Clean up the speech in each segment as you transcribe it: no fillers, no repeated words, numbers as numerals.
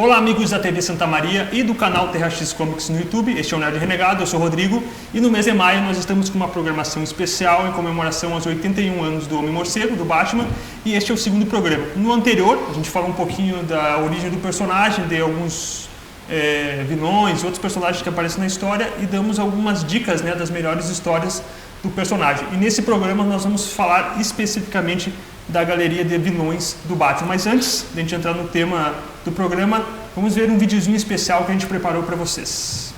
Olá, amigos da TV Santa Maria e do canal Terra X Comics no YouTube. Este é o Nerd Renegado, eu sou o Rodrigo e no mês de maio nós estamos com uma programação especial em comemoração aos 81 anos do Homem-Morcego, do Batman, e este é o segundo programa. No anterior, a gente falou um pouquinho da origem do personagem, de alguns vilões, outros personagens que aparecem na história e damos algumas dicas, das melhores histórias do personagem. E nesse programa nós vamos falar especificamente da galeria de vilões do Batman. Mas antes de a gente entrar no tema do programa, vamos ver um videozinho especial que a gente preparou para vocês.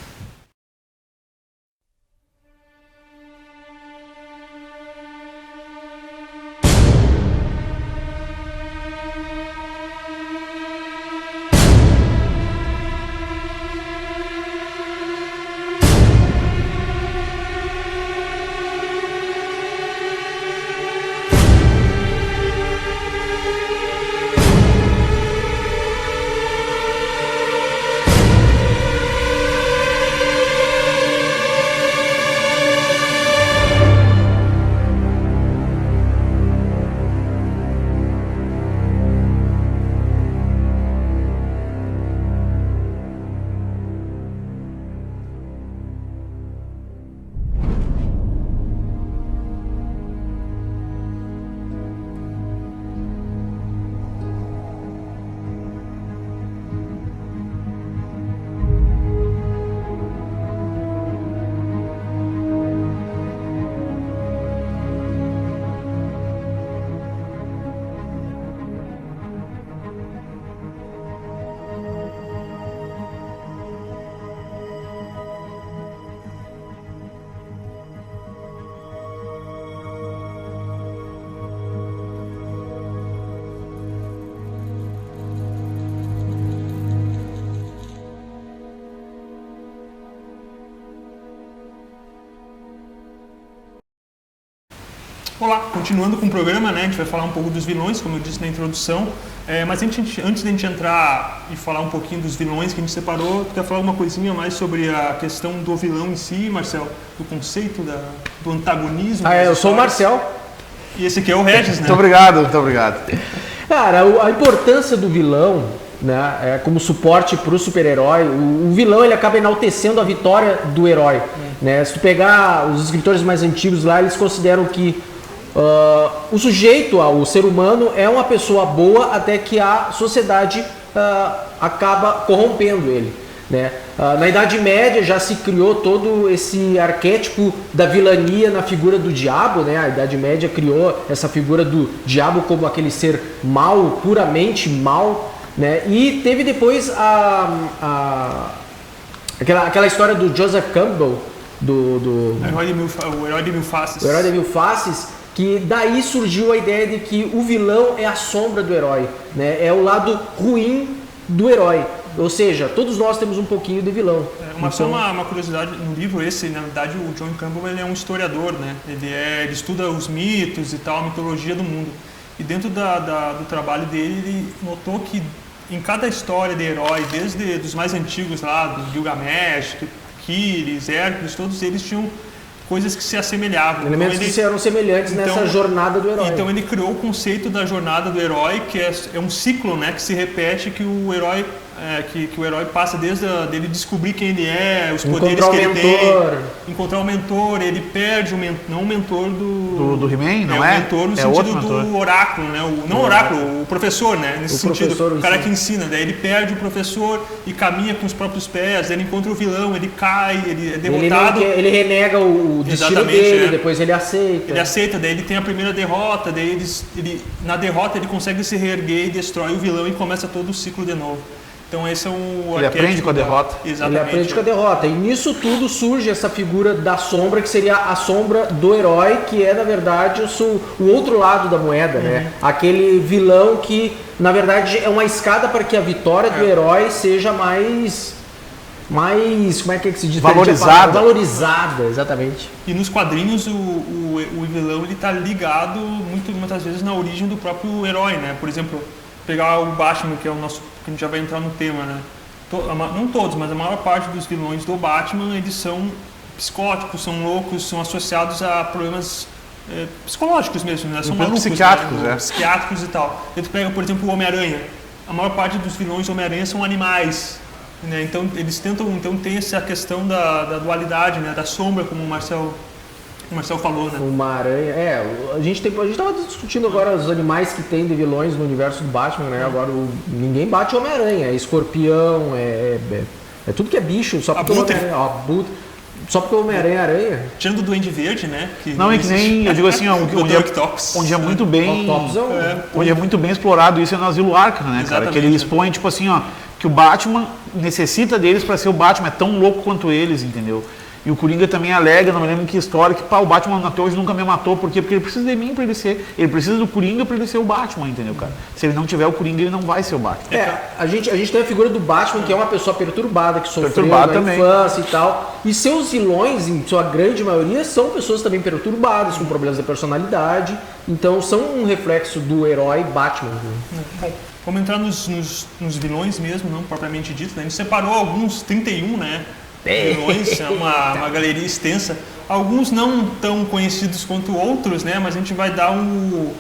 Olá, continuando com o programa, a gente vai falar um pouco dos vilões, como eu disse na introdução, mas antes de a gente entrar e falar um pouquinho dos vilões que a gente separou, tu quer falar uma coisinha mais sobre a questão do vilão em si, Marcel? Do conceito do antagonismo? Eu sou o Marcel. E esse aqui é o Regis, né? Muito obrigado. Cara, a importância do vilão, como suporte para o super-herói, o vilão ele acaba enaltecendo a vitória do herói. Se tu pegar os escritores mais antigos lá, eles consideram que o sujeito, o ser humano, é uma pessoa boa até que a sociedade acaba corrompendo ele. Na Idade Média já se criou todo esse arquétipo da vilania na figura do diabo. A Idade Média criou essa figura do diabo como aquele ser mau, puramente mau. E teve depois aquela história do Joseph Campbell, o herói de mil faces. O herói de mil faces, que daí surgiu a ideia de que o vilão é a sombra do herói, é o lado ruim do herói. Ou seja, todos nós temos um pouquinho de vilão. Uma curiosidade, no livro esse, na verdade, o John Campbell ele é um historiador, ele estuda os mitos e tal, a mitologia do mundo. E dentro do trabalho dele, ele notou que em cada história de herói, desde os mais antigos lá, do Gilgamesh, Aquiles, Hércules, todos eles tinham coisas que se assemelhavam. Elementos que eram semelhantes nessa jornada do herói. Então ele criou o conceito da jornada do herói, que é um ciclo, que se repete, que o herói que o herói passa desde ele descobrir quem ele é, os poderes que ele tem, encontrar o mentor, ele perde não o mentor do He-Man, não é? O mentor no sentido do oráculo, o professor, nesse sentido, o cara que ensina, daí ele perde o professor e caminha com os próprios pés, ele encontra o vilão, ele cai, ele é derrotado. Ele renega o destino dele, depois ele aceita. Ele aceita, daí ele tem a primeira derrota, daí na derrota ele consegue se reerguer e destrói o vilão e começa todo o ciclo de novo. Então esse é um Ele aprende com a derrota. Exatamente. Ele aprende com a derrota. E nisso tudo surge essa figura da sombra, que seria a sombra do herói, que é, na verdade, o outro lado da moeda, Aquele vilão que, na verdade, é uma escada para que a vitória do herói seja mais, como é que se diz? Valorizada, exatamente. E nos quadrinhos o vilão ele está ligado muitas vezes na origem do próprio herói, Por exemplo, pegar o Batman, que é o nosso, que a gente já vai entrar no tema, não todos, mas a maior parte dos vilões do Batman, eles são psicóticos, são loucos, são associados a problemas psicológicos mesmo, São malucos, psiquiátricos, psiquiátricos e tal. Aí tu pega, por exemplo, o Homem-Aranha. a maior parte dos vilões do Homem-Aranha são animais, né? Então eles tentam, então tem essa questão da dualidade, né? Da sombra, como o Marcel falou, né? Uma aranha. A gente tava discutindo agora os animais que tem de vilões no universo do Batman, né? Agora ninguém bate Homem-Aranha, é escorpião, é tudo que é bicho, só porque só porque o Homem-Aranha é aranha. Tirando o Duende Verde, né? Não, é que nem, eu digo assim, onde é muito bem. Onde é muito bem explorado isso é no Asilo Arkham, né, cara? Que ele expõe, tipo assim, ó, que o Batman necessita deles para ser o Batman, é tão louco quanto eles, entendeu? E o Coringa também alega, não me lembro em que história, que o Batman até hoje nunca me matou. Por quê? Porque ele precisa de mim para ele ser. Ele precisa do Coringa para ele ser o Batman, entendeu, cara? Se ele não tiver o Coringa, ele não vai ser o Batman. A gente tem a figura do Batman, que é uma pessoa perturbada, que sofreu na infância e tal. E seus vilões, em sua grande maioria, são pessoas também perturbadas, com problemas de personalidade. Então são um reflexo do herói Batman. Bom, vamos entrar nos vilões mesmo, não propriamente dito, né? A gente separou alguns 31, né? Vilões, é uma galeria extensa. Alguns não tão conhecidos quanto outros, né? Mas a gente vai dar o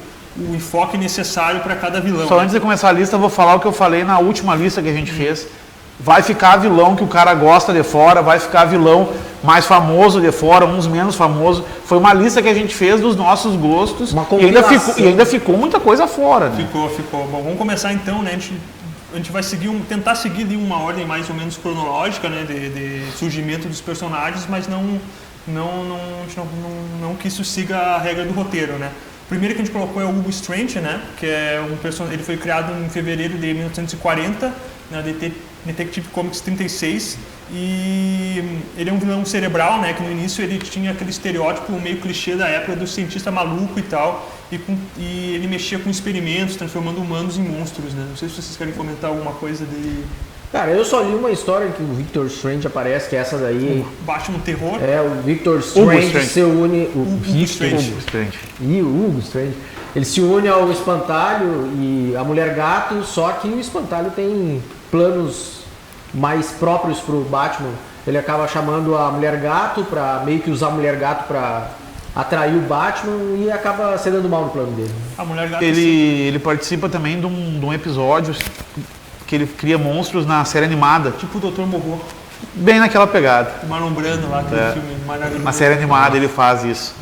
enfoque necessário para cada vilão. Só antes de começar a lista, eu vou falar o que eu falei na última lista que a gente fez. Vai ficar vilão que o cara gosta de fora, vai ficar vilão mais famoso de fora, uns menos famosos. Foi uma lista que a gente fez dos nossos gostos e ainda ficou muita coisa fora, né? Ficou. Bom, vamos começar então, né? A gente vai tentar seguir de uma ordem mais ou menos cronológica, né, de surgimento dos personagens, mas não que isso siga a regra do roteiro, né. O primeiro que a gente colocou é o Hugo Strange, né, que é ele foi criado em fevereiro de 1940, na Detective Comics 36, e ele é um vilão cerebral, né, que no início ele tinha aquele estereótipo meio clichê da época do cientista maluco e tal, e ele mexia com experimentos, transformando humanos em monstros, né. Não sei se vocês querem comentar alguma coisa dele. Cara, eu só li uma história que o Victor Strange aparece, que é essa daí. Batman Terror. O Victor Strange se une. Hugo Strange. E o Hugo Strange. Ele se une ao Espantalho e à Mulher Gato, só que o Espantalho tem planos mais próprios pro Batman. Ele acaba chamando a Mulher Gato para meio que usar a Mulher Gato para atrair o Batman e acaba se dando mal no plano dele. A Mulher Gato ele participa também de um episódio que ele cria monstros na série animada. Tipo o Dr. Morro. Bem naquela pegada. O Marlon Brando lá, aquele filme maravilhoso. Na série animada ele faz isso.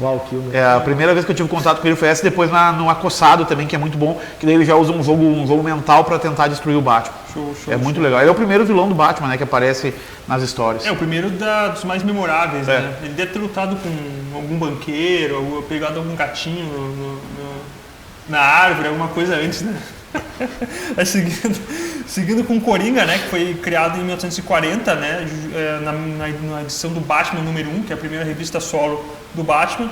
A primeira vez que eu tive contato com ele foi essa, depois no Acossado também, que é muito bom, que daí ele já usa um jogo mental para tentar destruir o Batman. Show, muito legal. Ele é o primeiro vilão do Batman, né, que aparece nas histórias. É o primeiro dos mais memoráveis, né? Ele deve ter lutado com algum banqueiro, ou pegado algum gatinho na árvore, alguma coisa antes, né? Aí, seguindo com o Coringa, né, que foi criado em 1940, né, na edição do Batman número 1, que é a primeira revista solo do Batman.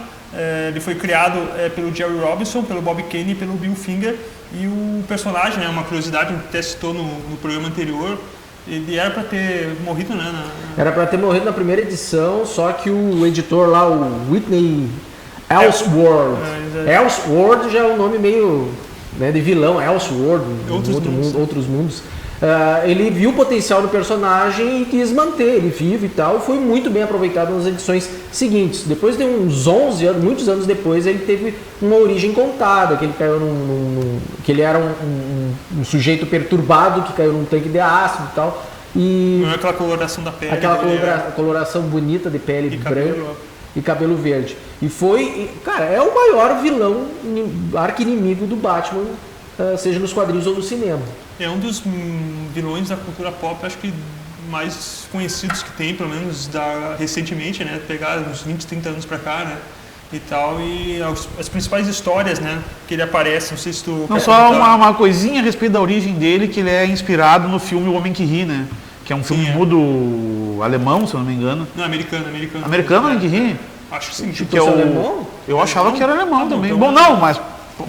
Ele foi criado pelo Jerry Robinson, pelo Bob Kane e pelo Bill Finger. E o personagem, né, uma curiosidade, a gente até citou no programa anterior, ele era para ter morrido, né? Era para ter morrido na primeira edição, só que o editor lá, o Whitney Ellsworth. Ellsworth já é um nome meio, né, de vilão, Elseworld, outros mundos. Ele viu o potencial do personagem e quis manter ele vivo e tal, e foi muito bem aproveitado nas edições seguintes. Depois de uns 11 anos, muitos anos depois, ele teve uma origem contada, que ele caiu que ele era um sujeito perturbado que caiu num tanque de ácido e tal. E não é aquela coloração da pele. Aquela coloração bonita de pele branca e cabelo verde. E foi, cara, é o maior vilão, arqui-inimigo do Batman, seja nos quadrinhos ou no cinema. É um dos vilões da cultura pop, acho que mais conhecidos que tem, pelo menos recentemente, né? Pegar uns 20, 30 anos pra cá, né? E tal, e as principais histórias, né? Que ele aparece, não sei se tu... Não, só uma coisinha a respeito da origem dele, que ele é inspirado no filme O Homem que Ri, né? Que é um filme mudo alemão, se eu não me engano. Não, americano. Americano, O Homem que Ri? Acho que sim. Que é alemão? Eu achava que era alemão também. Bom, não, mas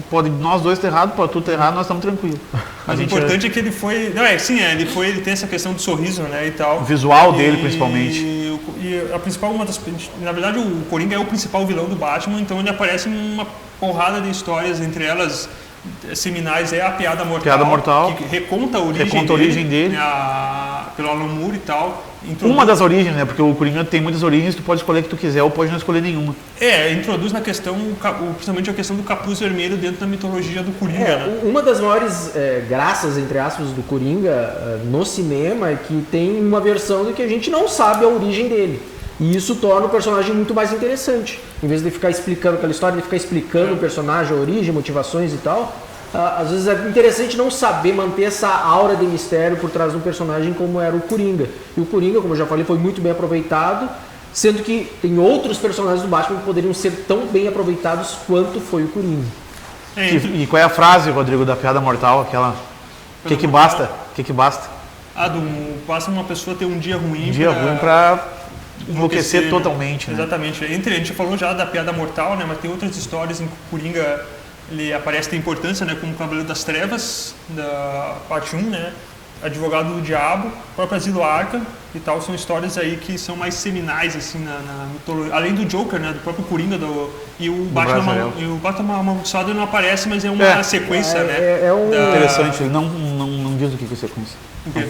pode nós dois ter errado, pode tu ter errado, nós estamos tranquilos. Mas o importante é que ele foi... Não, ele tem essa questão do sorriso, né, e tal. O visual dele, principalmente. E a principal, na verdade, o Coringa é o principal vilão do Batman, então ele aparece em uma porrada de histórias, entre elas seminais é a Piada Mortal. Piada Mortal. Que reconta a origem dele. Pelo Alan Moore e tal. Uma das origens, né? Porque o Coringa tem muitas origens, tu pode escolher o que tu quiser ou pode não escolher nenhuma. Introduz na questão, principalmente a questão do capuz vermelho dentro da mitologia do Coringa, né? Uma das maiores graças, entre aspas, do Coringa no cinema é que tem uma versão do que a gente não sabe a origem dele. E isso torna o personagem muito mais interessante. Em vez de ficar explicando aquela história, de ficar explicando o personagem, a origem, motivações e tal, às vezes é interessante não saber manter essa aura de mistério por trás de um personagem como era o Coringa. E o Coringa, como eu já falei, foi muito bem aproveitado, sendo que tem outros personagens do Batman que poderiam ser tão bem aproveitados quanto foi o Coringa. E qual é a frase, Rodrigo, da piada mortal? Aquela... O que basta? O que basta? Basta uma pessoa ter um dia ruim. Ruim pra enlouquecer totalmente. Né? Exatamente. A gente falou já da piada mortal, né? Mas tem outras histórias em que o Coringa ele aparece, tem importância, né? Como o Cavaleiro das Trevas, da parte 1, né? Advogado do Diabo, próprio Asilo Arkham e tal, são histórias aí que são mais seminais, assim, na mitologia. Além do Joker, né? Do próprio Coringa e o Batman Amaldiçoado não aparece, mas é uma sequência, né? Interessante, ele não diz do que é sequência.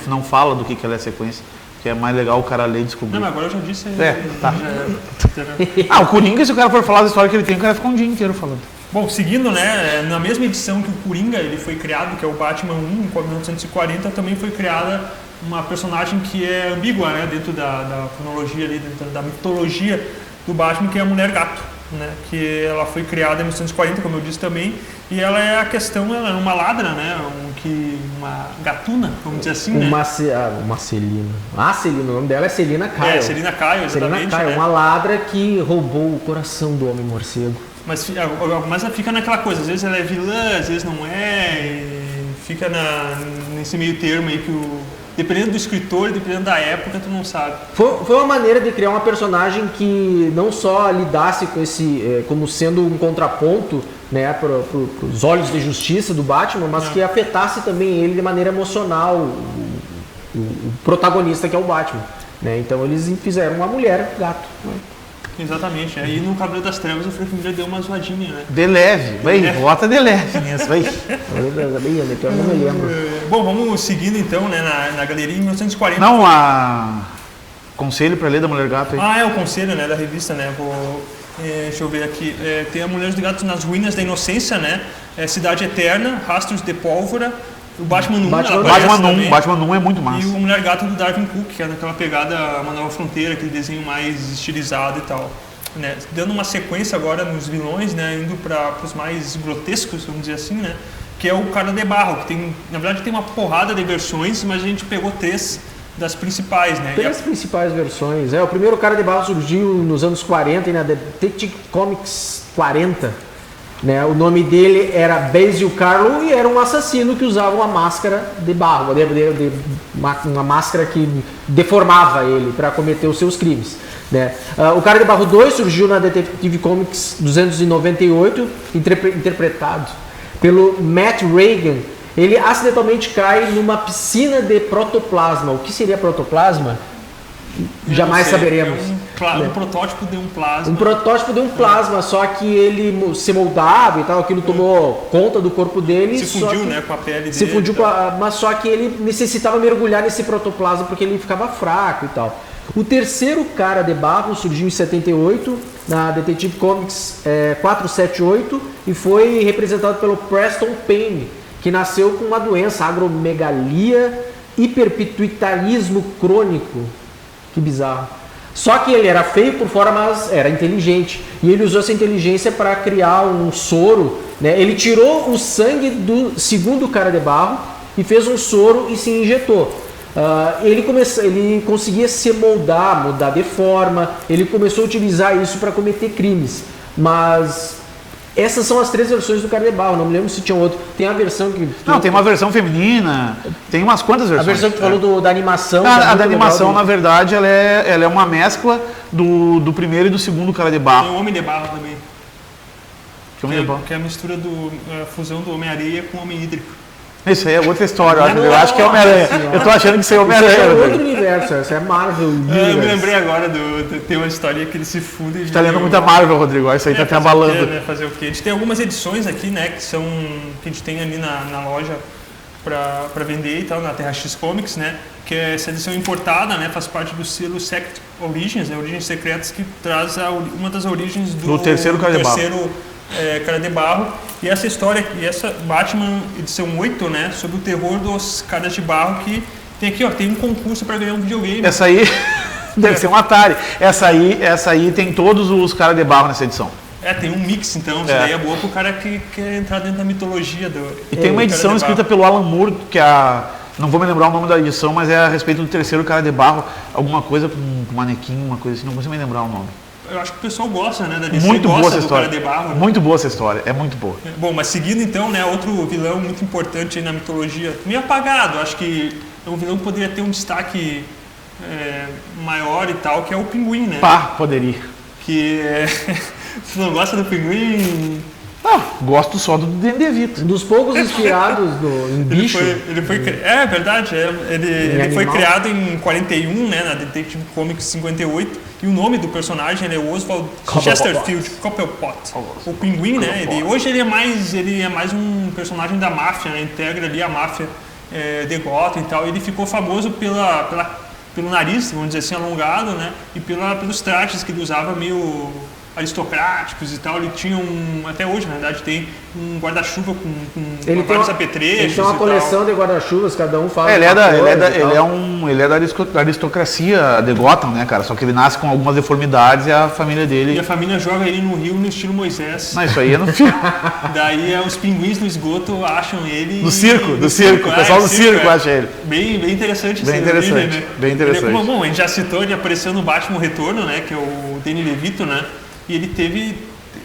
Não fala do que ela é sequência. Que é mais legal o cara ler e descobrir. Não, mas agora eu já disse. Tá. O Coringa, se o cara for falar da história que ele tem, o cara fica um dia inteiro falando. Bom, seguindo, né, na mesma edição que o Coringa ele foi criado, que é o Batman 1, em 1940, também foi criada uma personagem que é ambígua, né, dentro da cronologia, ali, dentro da mitologia do Batman, que é a Mulher Gato, né, que ela foi criada em 1940, como eu disse também, e ela é a questão, ela é uma ladra, né, uma gatuna, vamos dizer assim, né? Uma Celina. Celina, o nome dela é Celina Kyle. Celina Kyle, exatamente. Celina Kyle, né? uma ladra que roubou o coração do Homem-Morcego. Mas ela fica naquela coisa, às vezes ela é vilã, às vezes não é, e fica nesse meio termo aí que dependendo do escritor, dependendo da época, tu não sabe. Foi uma maneira de criar uma personagem que não só lidasse com esse, como sendo um contraponto, né, para os olhos de justiça do Batman, mas que afetasse também ele de maneira emocional, o protagonista que é o Batman. Né? Então eles fizeram uma mulher gato. Né? Exatamente. Aí no Cavaleiro das Trevas o Frank Miller deu uma zoadinha, né? De leve. Bota de leve nisso, vai. Eu não me lembro. Bom, vamos seguindo então, né, na galeria em 1940. Não, conselho para ler da Mulher Gato aí. É o conselho, né, da revista, né? Deixa eu ver aqui. Tem a Mulher dos Gatos nas Ruínas da Inocência, né? Cidade Eterna, Rastros de Pólvora. O Batman 1, Batman 1 é muito massa. E o Mulher Gato do Darwin Cook, que é naquela pegada Uma Nova Fronteira, aquele desenho mais estilizado e tal. Né? Dando uma sequência agora nos vilões, né? Indo para os mais grotescos, vamos dizer assim, né? Que é o Cara de Barro, que tem, na verdade tem uma porrada de versões, mas a gente pegou 3 das principais, né? 3 principais versões. O primeiro Cara de Barro surgiu nos anos 40, na Detective Comics 40. Né, o nome dele era Basil Karlo e era um assassino que usava uma máscara de barro, uma máscara que deformava ele para cometer os seus crimes. Né. O Cara de Barro 2 surgiu na Detective Comics 298, interpretado pelo Matt Reagan. Ele acidentalmente cai numa piscina de protoplasma. O que seria protoplasma? Jamais saberemos. Um protótipo de um plasma. Um protótipo de um plasma, só que ele se moldava e tal, aquilo tomou conta do corpo dele. Se fundiu, né, com a pele dele. Se fundiu, mas só que ele necessitava mergulhar nesse protoplasma porque ele ficava fraco e tal. O terceiro Cara de Barro surgiu em 78, na Detective Comics 478, e foi representado pelo Preston Payne, que nasceu com uma doença, agromegalia, hiperpituitarismo crônico. Que bizarro. Só que ele era feio por fora, mas era inteligente. E ele usou essa inteligência para criar um soro. Né? Ele tirou o sangue do segundo Cara de Barro e fez um soro e se injetou. Ele conseguia se moldar, mudar de forma. Ele começou a utilizar isso para cometer crimes. Mas essas são as 3 versões do Cara de Barro. Não me lembro se tinha outro. Tem a versão que... Não, tem uma versão feminina. Tem umas quantas versões? A versão que tu falou da animação. A da animação, na verdade, ela é uma mescla do primeiro e do segundo Cara de Barro. Tem o Homem de Barro também. Que é a mistura a fusão do Homem-Areia com o Homem Hídrico. Isso aí é outra história, eu acho que é Homem-Aranha. Eu tô achando que isso é Homem-Aranha. Isso é outro universo, isso é Marvel. Eu me lembrei agora tem uma história que eles se fundem. A gente tá lendo muita Marvel, Rodrigo, isso aí tá até abalando. Fazer o quê? A gente tem algumas edições aqui, né, que a gente tem ali na loja para vender e tal na THX Comics, né? Que é essa edição importada, né? Faz parte do selo Secret Origins, né? Origens Secretas, que traz uma das origens do terceiro Cara de Barro. Cara de Barro. E essa história, e essa Batman edição 8, né? Sobre o terror dos Caras de Barro, que tem aqui, ó, tem um concurso para ganhar um videogame. Essa aí deve ser um Atari. Essa aí tem todos os Caras de Barro nessa edição. Tem um mix, então, isso daí é boa pro cara que quer entrar dentro da mitologia do... E tem uma edição escrita pelo Alan Moore, que não vou me lembrar o nome da edição, mas é a respeito do terceiro Cara de Barro, alguma coisa com manequim, uma coisa assim, não consigo me lembrar o nome. Eu acho que o pessoal gosta, né, da DC, muito boa essa do história. Cara de Barro. Né? Muito boa essa história, é muito boa. Bom, mas seguindo então, né, outro vilão muito importante aí na mitologia, meio apagado, acho que é um vilão que poderia ter um destaque maior e tal, que é o Pinguim, né? Poderia. Que você não gosta do Pinguim? Gosto só do Danny DeVito. Um dos poucos inspirados em bicho. É verdade, ele foi criado em 41, né, na Detective Comics 58, e o nome do personagem é Oswald Chesterfield Cobblepot. O Pinguim, né? Hoje ele é mais um personagem da máfia, né, integra ali a máfia de Gotham e tal. Ele ficou famoso pelo nariz, vamos dizer assim, alongado, né? E pelos trajes que ele usava meio aristocráticos e tal. Ele tinha até hoje, na verdade, tem um guarda-chuva com vários apetrechos. Ele tem uma coleção de guarda-chuvas, cada um faz. Ele é da aristocracia de Gotham, né, cara? Só que ele nasce com algumas deformidades e a família dele. E a família joga ele no rio no estilo Moisés. Não, isso aí é no filme. Daí os pinguins no esgoto acham ele. Do circo. O pessoal do circo acha ele. Bem interessante. Bem interessante. Né? Bem interessante. Bom, a gente já citou, ele apareceu no Batman Retorno, né? Que é o Danny DeVito, né? E ele teve...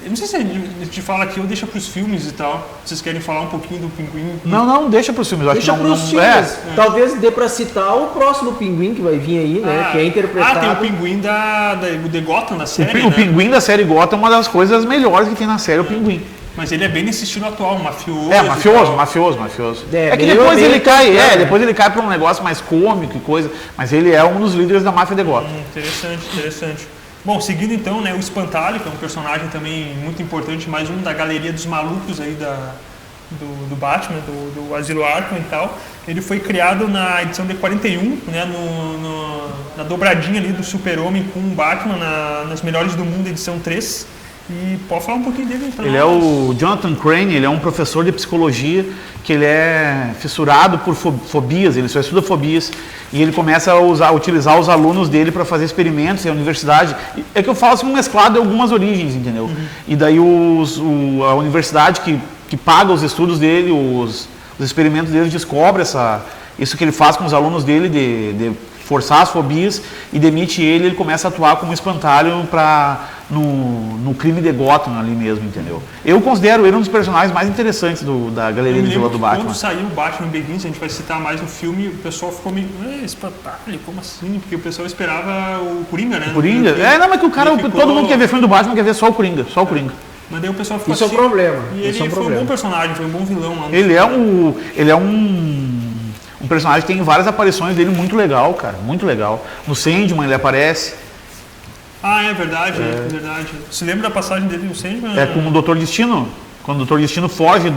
Eu não sei se a gente fala aqui ou deixa para os filmes e tal. Vocês querem falar um pouquinho do Pinguim? Não, deixa para os filmes. Deixa para os filmes. Talvez dê para citar o próximo Pinguim que vai vir aí, né? Que é interpretado... tem o Pinguim de Gotham, da série, O Pinguim da série Gotham é uma das coisas melhores que tem na série, o Pinguim. Mas ele é bem nesse estilo atual, mafioso. Mafioso. Que depois ele cai, depois ele cai para um negócio mais cômico e coisa, mas ele é um dos líderes da máfia de Gotham. Interessante. Bom, seguindo então, né, o Espantalho, que é um personagem também muito importante, mais um da galeria dos malucos aí do Batman, do Asilo Arkham e tal. Ele foi criado na edição de 41, né, na dobradinha ali do Super-Homem com o Batman, nas Melhores do Mundo, edição 3. E pode falar um pouquinho dele então. Ele é o Jonathan Crane, ele é um professor de psicologia que ele é fissurado por fobias, ele só estuda fobias e ele começa a utilizar os alunos dele para fazer experimentos em a universidade. É que eu falo assim, um mesclado de algumas origens, entendeu? Uhum. E daí a universidade que paga os estudos dele, os experimentos dele, descobre isso que ele faz com os alunos dele de forçar as fobias e demite ele começa a atuar como espantalho no crime de Gotham ali mesmo, entendeu? Eu considero ele um dos personagens mais interessantes da galeria de vilão do Batman. Quando saiu o Batman Begins, a gente vai citar mais no filme, o pessoal ficou meio, espantalho, como assim? Porque o pessoal esperava o Coringa, né? O Coringa? Mas que o cara, todo mundo quer ver filme do Batman, quer ver só o Coringa, Mas daí o pessoal ficou Isso é um problema. E ele foi um bom personagem, foi um bom vilão lá. Ele é um personagem que tem várias aparições dele muito legal, cara, muito legal. No Sandman ele aparece. É verdade, é verdade. Você lembra da passagem dele no Sandman? É com o Dr. Destino, quando o Dr. Destino foge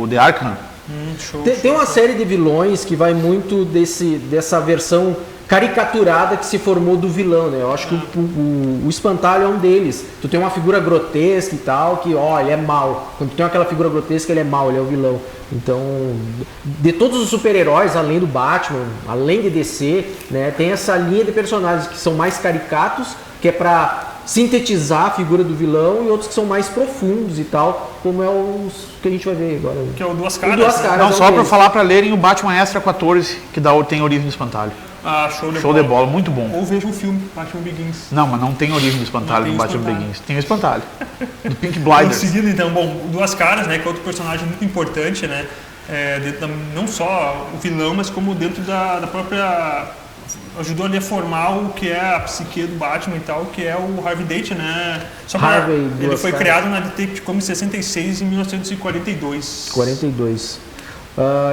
de Arkham. Tem uma série de vilões que vai muito dessa versão caricaturada que se formou do vilão, né? Eu acho que o Espantalho é um deles. Tu tem uma figura grotesca e tal, que ele é mau. Quando tu tem aquela figura grotesca, ele é mau, ele é o vilão. Então, de todos os super-heróis, além do Batman, além de DC, né, tem essa linha de personagens que são mais caricatos, que é pra sintetizar a figura do vilão, e outros que são mais profundos e tal, como é os que a gente vai ver agora. Que é o Duas Caras. Não, só para falar para lerem o Batman Extra 14, que tem origem do Espantalho. Show de bola, muito bom. Ou veja o filme, Batman Begins. Não, mas não tem origem do Espantalho no Batman Begins. Tem o Espantalho. Do Pink Blinders. Seguindo então, Duas Caras, né, que é outro personagem muito importante, né, não só o vilão, mas como dentro da própria... Ajudou ali a formar o que é a psique do Batman e tal, que é o Harvey Dent, né? Ele foi criado na Detective Comics 66 em 1942. 42.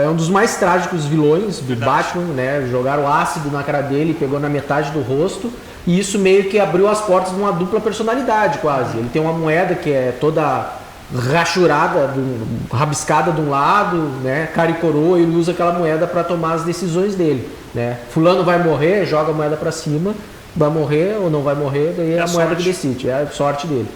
É um dos mais trágicos vilões do Batman, né? Jogaram ácido na cara dele, pegou na metade do rosto, e isso meio que abriu as portas de uma dupla personalidade quase. Ele tem uma moeda que é toda rachurada, rabiscada de um lado, né? Cara e coroa, ele usa aquela moeda para tomar as decisões dele, né? Fulano vai morrer, joga a moeda para cima, vai morrer ou não vai morrer, daí é a moeda que decide, é a sorte dele.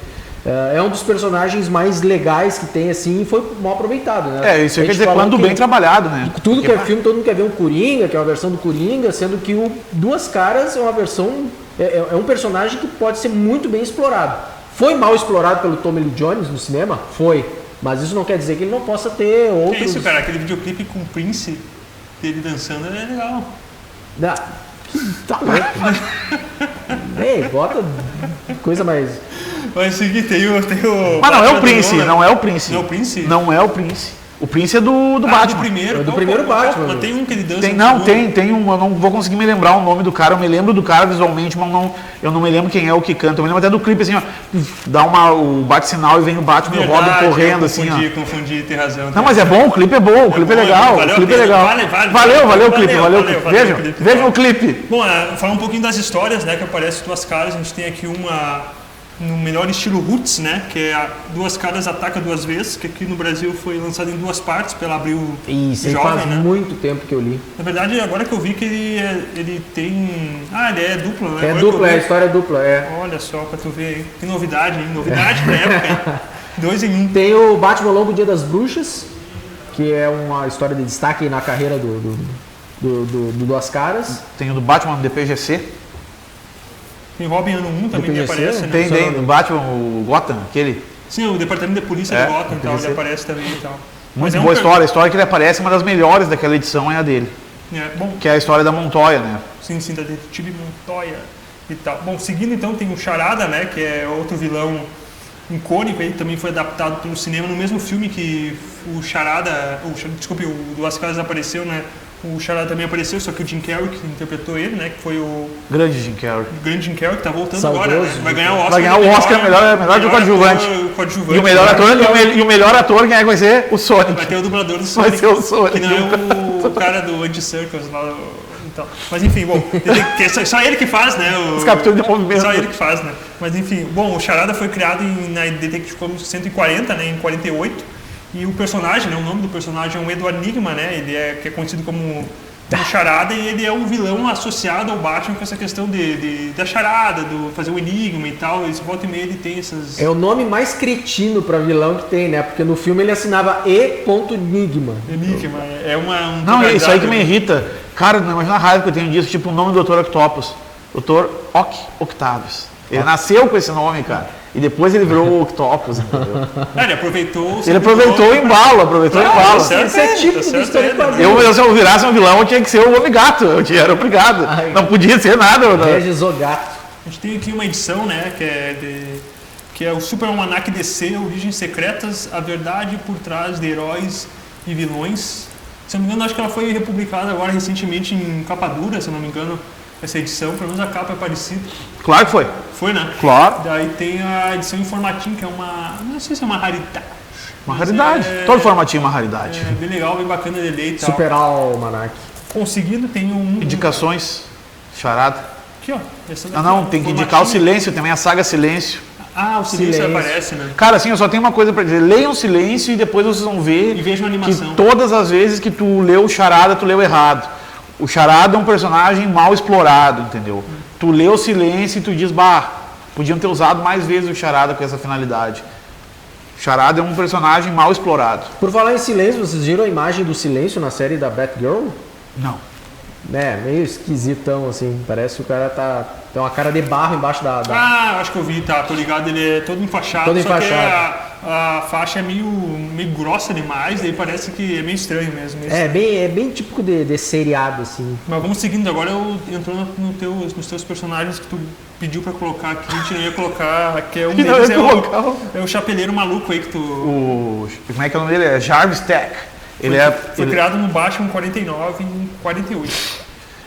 É um dos personagens mais legais que tem, assim, e foi mal aproveitado, né? Isso quer dizer quando bem trabalhado, né? Tudo que é filme, todo mundo quer ver um Coringa, que é uma versão do Coringa, sendo que o Duas Caras é uma versão, é um personagem que pode ser muito bem explorado. Foi mal explorado pelo Tommy Lee Jones no cinema? Foi. Mas isso não quer dizer que ele não possa ter outros... É isso, cara, aquele videoclipe com o Prince, dele dançando, é legal. Tá louco. Ei, bota coisa mais... Mas seguir, tem o Mas não é o Prince, não é o Prince. Não é o Prince? Não é o Prince. O Prince é do Batman. Do primeiro Batman. Mas tem um que ele dança. Tem um, eu não vou conseguir me lembrar o nome do cara, eu me lembro do cara visualmente, mas eu não me lembro quem é o que canta. Eu me lembro até do clipe assim, ó, dá o bate-sinal e vem o Batman e o Robin correndo assim, ó. Confundi, tem razão. Não, mas é bom, o clipe é bom, o clipe é legal. O clipe é legal. Valeu o clipe, valeu. Vejam o clipe. Bom, falar um pouquinho das histórias, né, que aparece Duas Caras. A gente tem aqui uma no melhor estilo Roots, né? Que é Duas Caras Ataca Duas Vezes, que aqui no Brasil foi lançado em 2 partes pela Abril Jovem, faz muito tempo que eu li. Na verdade, agora que eu vi que ele tem... ele é duplo, né? É a história é dupla, Olha só, pra tu ver aí. Que novidade, hein? Novidade pra época, hein? 2 em 1. Tem o Batman Longo Dia das Bruxas, que é uma história de destaque na carreira do Duas Caras. Tem o do Batman DPGC. Tem Robin ano 1 também que aparece, né? Tem o Batman, o Gotham, aquele. Sim, o departamento de polícia de Gotham e tal, ele aparece também e tal. Muito boa história. A história que ele aparece, uma das melhores daquela edição é a dele. Bom, que é a história da Montoya, né? Sim, da detetive Montoya e tal. Bom, seguindo então tem o Charada, né? Que é outro vilão icônico, ele também foi adaptado pelo cinema no mesmo filme que o Charada, o Duas Caras apareceu, né? O Charada também apareceu, só que o Jim Carrey que interpretou ele, né? Que foi o grande Jim Carrey. O grande Jim Carrey que tá voltando Saudoso, agora, né? Vai ganhar o Oscar. Vai ganhar o Oscar, melhor de coadjuvante. E o melhor ator, e o melhor ator quem é que vai ser? O Sonic. Vai ter o dublador do Sonic. Vai ser o Sonic. Que não é o cara do Anti-Circus lá. Então. Mas enfim, bom, só ele que faz, né? Os capturas de movimento. Só ele que faz, né? Mas enfim, bom, o Charada foi criado na Detective Comics 140, né? Em 48. E o personagem, né? O nome do personagem é um Edward Nygma, né? Ele que é conhecido como Charada, e ele é um vilão associado ao Batman com essa questão da charada, do fazer o enigma e tal. Esse volta e meia ele tem essas... É o nome mais cretino pra vilão que tem, né? Porque no filme ele assinava E.Nigma. Enigma, é um... Não, é isso aí que me irrita. Cara, não imagina a raiva que eu tenho disso, tipo o nome do Dr. Octopus. Dr. Octavius. Ele nasceu com esse nome, cara. E depois ele virou o Octopus, entendeu? Ele aproveitou... Ele aproveitou o embalo, Esse é típico do história de quadrinhos. Se eu virasse um vilão, eu tinha que ser o Homem-Gato. Eu era obrigado. Não podia ser nada. Regis o Gato. A gente tem aqui uma edição, né, que é o Super Almanac DC, Origens Secretas, a verdade por trás de heróis e vilões. Se não me engano, acho que ela foi republicada agora recentemente em capa dura, se não me engano, essa edição. Pelo menos a capa é parecida. Claro que foi. Foi, né? Claro. Daí tem a edição em formatinho, que é uma... Não sei se é uma raridade. Uma raridade. Todo formatinho é uma raridade. É bem legal, bem bacana de ler e tal. Super Almanac. Conseguido, tem um... Indicações. Charada. Aqui, ó. Não, tem que indicar o Silêncio, também a saga Silêncio. O Silêncio aparece, né? Cara, assim, eu só tenho uma coisa pra dizer. Leiam Silêncio e depois vocês vão ver e vejam a animação. Que todas as vezes que tu leu o Charada, tu leu errado. O Charada é um personagem mal explorado, entendeu? Tu leu o Silêncio e tu diz, podiam ter usado mais vezes o Charada com essa finalidade. O Charada é um personagem mal explorado. Por falar em Silêncio, vocês viram a imagem do Silêncio na série da Batgirl? Não. Meio esquisitão, assim. Parece que o cara tem uma cara de barro embaixo da... acho que eu vi, tá. Tô ligado, ele é todo enfaixado. Todo enfaixado. Que a faixa é meio grossa demais, daí parece que é meio estranho mesmo. É bem típico de seriado, assim. Mas vamos seguindo, agora entrou nos teus personagens que tu pediu pra colocar aqui, a gente não ia colocar, que é um deles, é o chapeleiro maluco aí que tu... Como é que é o nome dele? É Jarvis Tech. Foi criado no Batman 49 em 48.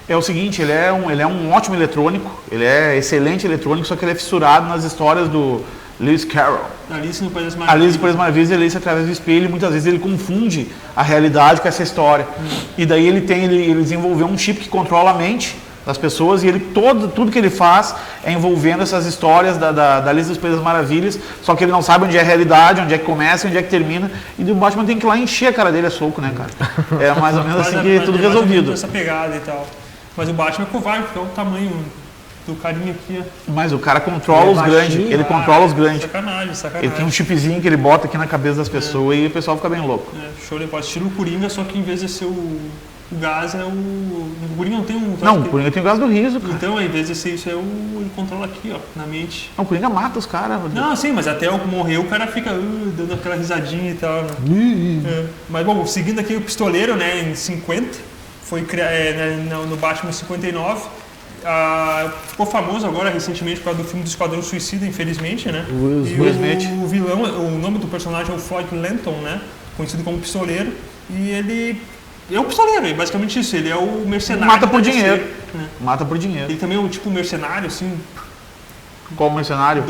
É o seguinte, ele é um ótimo eletrônico, ele é excelente eletrônico, só que ele é fissurado nas histórias do Lewis Carroll. Alice no País das Maravilhas. Alice no País das Maravilhas, ele através do espelho, e muitas vezes ele confunde a realidade com essa história. E daí ele desenvolveu um chip que controla a mente das pessoas, e ele tudo que ele faz é envolvendo essas histórias da Lista das Coisas Maravilhas, só que ele não sabe onde é a realidade, onde é que começa e onde é que termina, e o Batman tem que ir lá encher a cara dele a soco, né, cara? É mais ou menos assim que tudo resolvido. Essa pegada e tal. Mas o Batman é covarde, porque é o tamanho do carinha aqui, ó. Mas o cara controla os grandes, ele controla os grandes. Sacanagem. Ele tem um chipzinho que ele bota aqui na cabeça das pessoas e o pessoal fica bem louco. Show de bola. Estilo Coringa, só que em vez de ser o gás, é o... O Coringa não tem um... Não, o Coringa tem o gás do riso, cara. Então, em vez de ser isso, ele controla aqui, ó, na mente. Não, o Coringa mata os caras. Não, sim, mas até morrer o cara fica dando aquela risadinha e tal, né? Mas, bom, seguindo aqui o Pistoleiro, né, em 50, foi no Batman 59, ficou famoso agora recentemente por causa do filme do Esquadrão Suicida, infelizmente, né? O vilão, o nome do personagem é o Floyd Lanton, né? Conhecido como Pistoleiro, e ele é um pistoleiro, é basicamente isso, ele é o mercenário. Mata por dinheiro. Né? Mata por dinheiro. Ele também é o tipo mercenário, assim. Qual mercenário?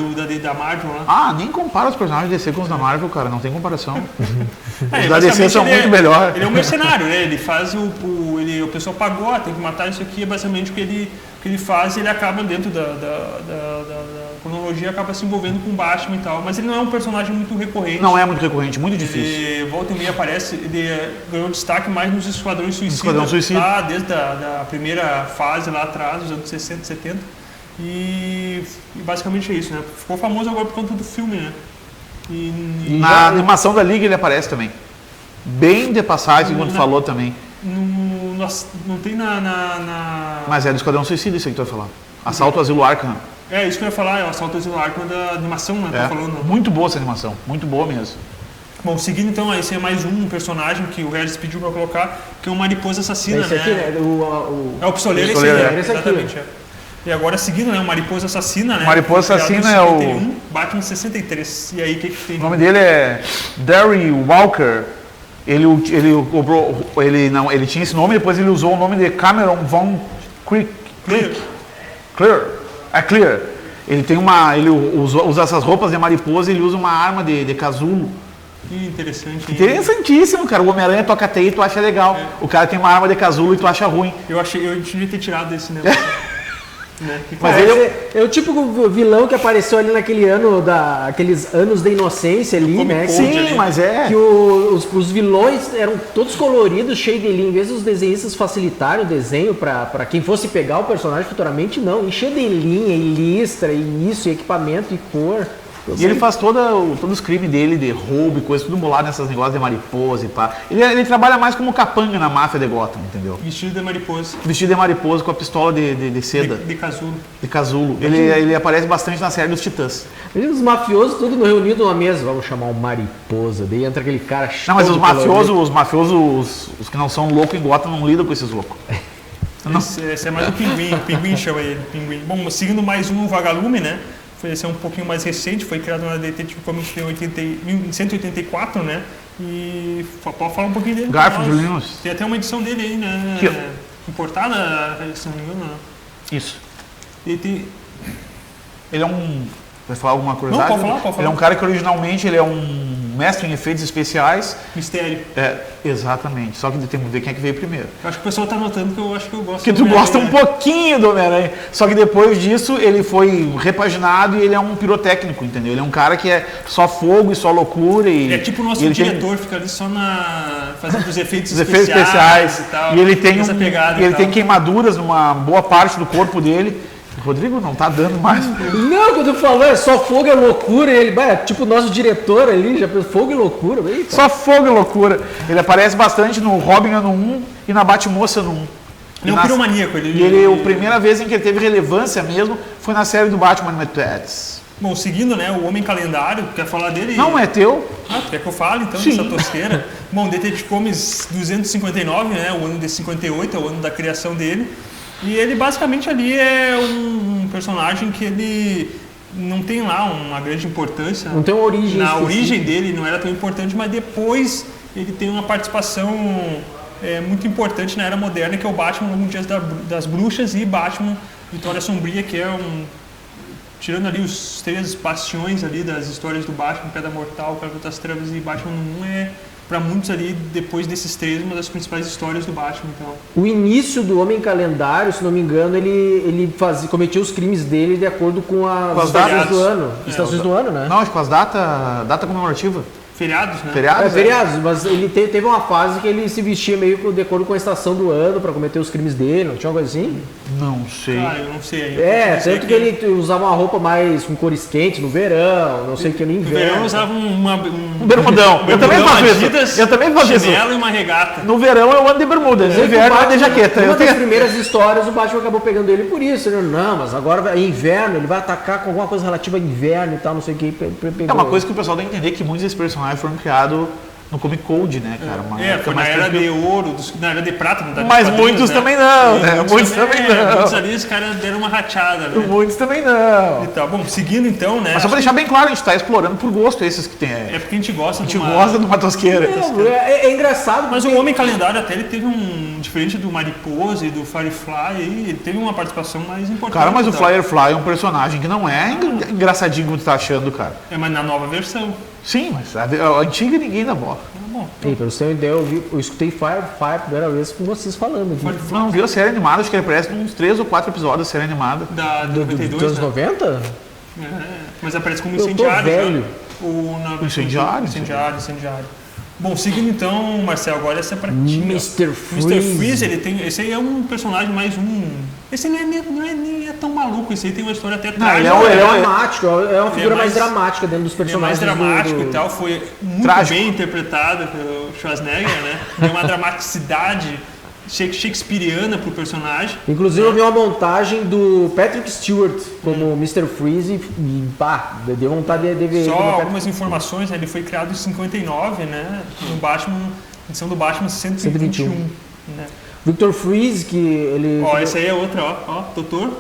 Da Marvel lá. Ah, nem compara os personagens DC com os da Marvel, cara, não tem comparação. Os da DC são muito melhores. Ele é um mercenário, né? Ele faz o pessoal pagou, tem que matar isso aqui, é basicamente o que ele faz, e ele acaba dentro da cronologia, acaba se envolvendo com o Batman e tal, mas ele não é um personagem muito recorrente. Não é muito recorrente, muito difícil. Ele volta e meia aparece, ele ganhou destaque mais nos Esquadrões Suicida. Esquadrão Suicida. Tá, desde a primeira fase lá atrás, dos anos 60, 70. E basicamente é isso, né? Ficou famoso agora por conta do filme, né? Na animação da Liga ele aparece também. Bem de passagem, como tu falou também. Não tem na... Mas é do Esquadrão Suicida isso aí que tu vai falar. Assalto ao Asilo Arkham. É, isso que eu ia falar, é o Assalto ao Asilo Arkham da animação, né? Tá falando. Muito boa essa animação, muito boa mesmo. Bom, seguindo então, esse é mais um personagem que o Regis pediu pra colocar, que é o Mariposa Assassina, esse né? Aqui, né? É o Pistoleiro, esse aí, exatamente. E agora seguindo, né, o Mariposa Assassina, né? Mariposa Assassina é o... Batman 63. E aí, o que tem? O nome dele é Darry Walker. Ele tinha esse nome, depois ele usou o nome de Cameron Von Clear. Ele tem ele usa essas roupas de mariposa e ele usa uma arma de casulo. Que interessante. Interessantíssimo, cara. O Homem-Aranha toca TI e tu acha legal. O cara tem uma arma de casulo e tu acha ruim. Eu devia ter tirado desse negócio. Né? Mas é o típico vilão que apareceu ali naquele ano, aqueles anos da inocência ali, né? Sim, ali. Mas é. Que os vilões eram todos coloridos, cheios de linha. Em vez dos desenhistas facilitarem o desenho para quem fosse pegar o personagem futuramente, não. Encher de linha, e listra, e isso, e equipamento, e cor. E ele faz todos os crimes dele, de roubo e coisa, tudo bolado nessas negócios de mariposa e pá. Ele trabalha mais como capanga na máfia de Gotham, entendeu? Vestido de mariposa. Vestido de mariposa com a pistola de seda. De casulo. De casulo. Ele aparece bastante na série dos Titãs. Os mafiosos tudo reunido numa mesa, vamos chamar o Mariposa. Daí entra aquele cara chato. Não, mas os mafiosos, os que não são loucos em Gotham, não lidam com esses loucos. Esse é mais o Pinguim chama ele, Pinguim. Bom, seguindo mais um Vagalume, né? Esse é um pouquinho mais recente, foi criado na Detective Comics em 184, né? E pode falar um pouquinho dele. Garfield Linus. Tem até uma edição dele aí, né? Importada, se não me engano. Isso. Ele é um... Vai falar alguma curiosidade? Não, pode falar. Ele é um cara que originalmente ele é um mestre em efeitos especiais. Mistério. Exatamente. Só que tem que ver quem é que veio primeiro. Eu acho que o pessoal tá notando que eu acho que eu gosto. Que tu gosta um pouquinho do Homem-Aranha. Só que depois disso ele foi repaginado e ele é um pirotécnico, entendeu? Ele é um cara que é só fogo e só loucura. É tipo o nosso diretor, fica ali só fazendo os efeitos especiais e tal. E ele tem queimaduras numa boa parte do corpo dele. Rodrigo não tá dando mais. Não, quando falou é só fogo e loucura, ele vai, tipo o nosso diretor ali, já pensou fogo e loucura. Eita. Só fogo e loucura. Ele aparece bastante no Robin ano 1 e na Batmoça no 1. Ele é um piromaníaco. A primeira vez em que ele teve relevância mesmo foi na série do Batman Animated. Bom, seguindo, né, o Homem Calendário, quer falar dele? Não, é teu. Tu quer que eu fale, então, Sim. dessa tosqueira? Bom, Detective Comics 259, né, o ano de 58, é o ano da criação dele. E ele basicamente ali é um personagem que ele não tem lá uma grande importância. Não tem uma origem. Na origem dele não era tão importante, mas depois ele tem uma participação muito importante na Era Moderna, que é o Batman no Dias das Bruxas e Batman Vitória Sombria, que é tirando ali os 3 bastiões ali das histórias do Batman, Pedra Mortal, Cavaleiro das Trevas e Batman no 1, para muitos ali, depois desses 3, uma das principais histórias do Batman. Então. O início do Homem Calendário, se não me engano, ele cometia os crimes dele de acordo com as estações do ano. Estações do ano, né? Não, acho que com as data comemorativa. Feriados, né? Feriados, mas ele teve uma fase que ele se vestia meio de acordo com a estação do ano para cometer os crimes dele, não tinha uma coisa assim? Não sei. Ah, eu não sei. Tanto que ele usava uma roupa mais com cores quentes no verão, não sei o que no inverno. No verão usava um bermudão. Eu também faço isso. Eu também faço isso. Chinelo e uma regata. No verão eu ando de bermuda, no inverno eu ando de jaqueta. Uma das primeiras histórias, o Batman acabou pegando ele por isso. Né? Não, mas agora é inverno, ele vai atacar com alguma coisa relativa a inverno e tal, não sei o que. É uma coisa que o pessoal tem que entender, que muitos desses personagens foram criados no Comic Code, né, cara? Foi na era de ouro, na era de prata. Não mas muitos também não, né? Muitos também não. Muitos ali, os caras deram uma rachada, né? Muitos também não. E tá, bom, seguindo então, né? Mas só pra deixar bem claro, a gente tá explorando por gosto esses que tem. É porque a gente gosta de uma tosqueira. É engraçado. Mas o Homem Calendário até ele teve diferente do Mariposa e do Firefly, ele teve uma participação mais importante. Cara, mas o Firefly é um personagem que não é engraçadinho como tu tá achando, cara. Mas na nova versão. Sim, mas a antiga ninguém dá bola. Pra você ter uma ideia, eu escutei Firefly a primeira vez com vocês falando aqui. Não viu a série animada? Acho que ele aparece uns 3 ou 4 episódios da série animada. Do 92, dos anos 90? Mas aparece como incendiário. Velho. Incendiário. Bom, seguindo então, Marcel, agora essa é pra ti. Mr. Freeze. Mr. Freeze, esse aí é um personagem mais Esse não é tão maluco, esse aí tem uma história até trágica. Ele é dramático, é uma figura mais dramática dentro dos personagens. Ele é mais dramático e tal, foi muito bem interpretado pelo Schwarzenegger, né? Deu uma dramaticidade shakespeariana pro personagem. Inclusive eu vi uma montagem do Patrick Stewart como Mr. Freeze e deu vontade de ver. Só algumas informações, né? Ele foi criado em 59, né? No Batman, edição do Batman 121. Né? Victor Freeze, que ele... esse aí é outro, doutor.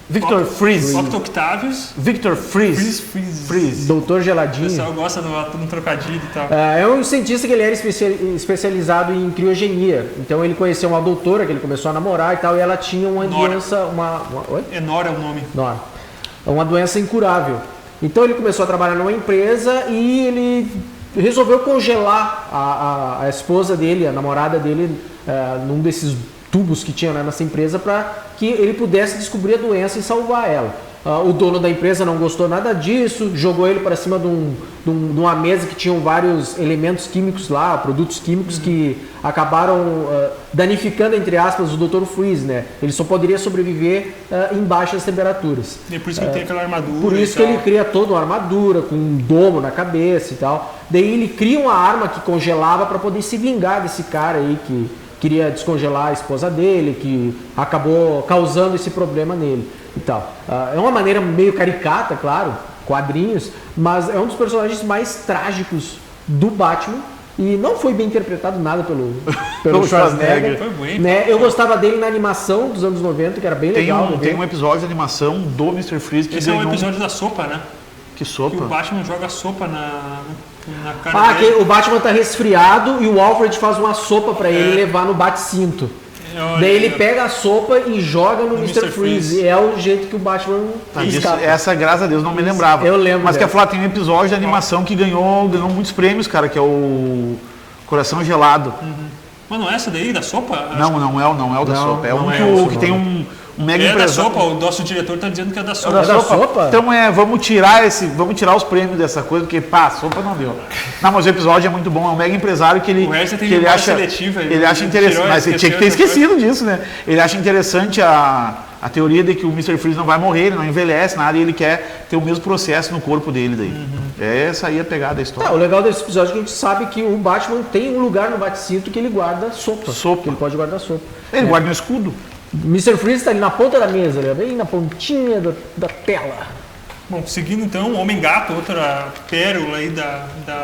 Victor Freeze. Otto Octavius. Victor Freeze. Doutor Geladinho. O pessoal gosta de um trocadilho e tal. É um cientista que ele era especializado em criogenia. Então ele conheceu uma doutora que ele começou a namorar e tal, e ela tinha uma doença... Oi? Nora é o nome. Nora. Uma doença incurável. Então ele começou a trabalhar numa empresa e ele resolveu congelar a esposa dele, a namorada dele, num desses tubos que tinha nessa empresa para que ele pudesse descobrir a doença e salvar ela. O dono da empresa não gostou nada disso, jogou ele para cima de uma mesa que tinham vários elementos químicos lá, produtos químicos que acabaram danificando, entre aspas, o Dr. Freeze, né? Ele só poderia sobreviver em baixas temperaturas. E por isso que ele tem aquela armadura. Por isso que ele cria toda uma armadura com um domo na cabeça e tal. Daí ele cria uma arma que congelava para poder se vingar desse cara aí que queria descongelar a esposa dele, que acabou causando esse problema nele e tal. É uma maneira meio caricata, claro, quadrinhos, mas é um dos personagens mais trágicos do Batman e não foi bem interpretado nada pelo Schwarzenegger. Foi bem, né? Eu gostava dele na animação dos anos 90, que era bem legal. Tem um episódio de animação do Mr. Freeze que esse ganhou... é um episódio da sopa, né? Que sopa? Que o Batman joga sopa na cara dele. O Batman tá resfriado e o Alfred faz uma sopa pra ele levar no bate-cinto. Daí ele pega a sopa e joga no Mr. Freeze. É o jeito que o Batman escapa. Essa, graças a Deus, não me lembrava. Eu lembro. Mas quer falar, tem um episódio de animação que ganhou muitos prêmios, cara, que é o Coração Gelado. Mas não é essa daí, da sopa? Não é o da sopa. É um que tem um mega empresário. É da sopa, o nosso diretor tá dizendo que é da sopa. É da sopa? Então vamos tirar os prêmios dessa coisa, porque a sopa não deu. Não, mas o episódio é muito bom, é um mega empresário que ele acha interessante, mas ele tinha que ter esquecido disso, né? Ele acha interessante a teoria de que o Mr. Freeze não vai morrer, ele não envelhece nada, e ele quer ter o mesmo processo no corpo dele daí. Essa aí é a pegada da história. O legal desse episódio é que a gente sabe que o Batman tem um lugar no bate-cinto que ele guarda sopa. Que ele pode guardar sopa. Ele guarda no escudo. Mr. Freeze está ali na ponta da mesa, bem na pontinha da tela. Bom, seguindo então, o Homem-Gato, outra pérola aí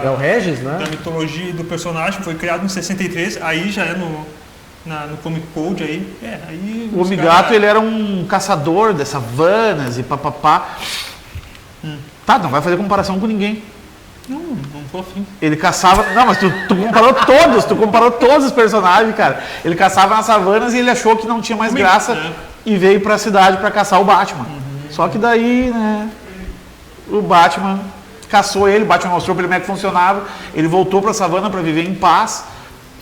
é o Regis, né? Da mitologia do personagem, foi criado em 63, aí já é no Comic Code aí. O Homem-Gato, ele era um caçador das savanas e papapá. Tá, não vai fazer comparação com ninguém. Não tô afim. Ele caçava... Não, mas tu comparou todos os personagens, cara. Ele caçava nas savanas e ele achou que não tinha mais graça e veio pra cidade pra caçar o Batman. Só que daí, né, o Batman caçou ele, Batman mostrou pra ele como é que funcionava, ele voltou pra savana pra viver em paz,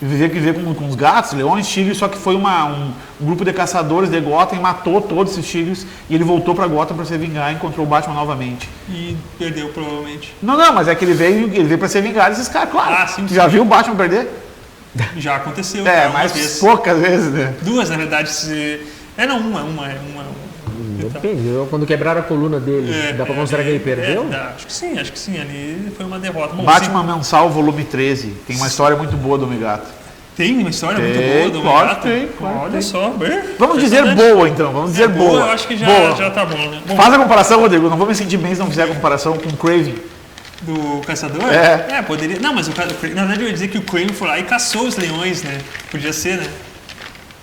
viver com os gatos, leões, tigres, só que foi um grupo de caçadores de Gotham e matou todos esses tigres, e ele voltou pra Gotham pra se vingar e encontrou o Batman novamente. E perdeu, provavelmente. Não, mas é que ele veio pra ser vingado desses caras, claro. Sim. Já viu o Batman perder? Já aconteceu. Mas poucas vezes, né? Duas, na verdade. Uma. Depende, quando quebraram a coluna dele, dá pra considerar que ele perdeu? Acho que sim, ali foi uma derrota. Bom, Batman Mensal, volume 13, tem uma história muito boa do Homem-Gato. Tem uma história muito boa do Homem-Gato? Olha só. Vamos dizer boa, então, vamos dizer boa. Eu acho que já tá bom, né? Bom, faz a comparação, Rodrigo, não vou me sentir bem se não fizer a comparação com o Craven. Do caçador? Poderia. Não, mas na verdade eu ia dizer que o Craven foi lá e caçou os leões, né? Podia ser, né?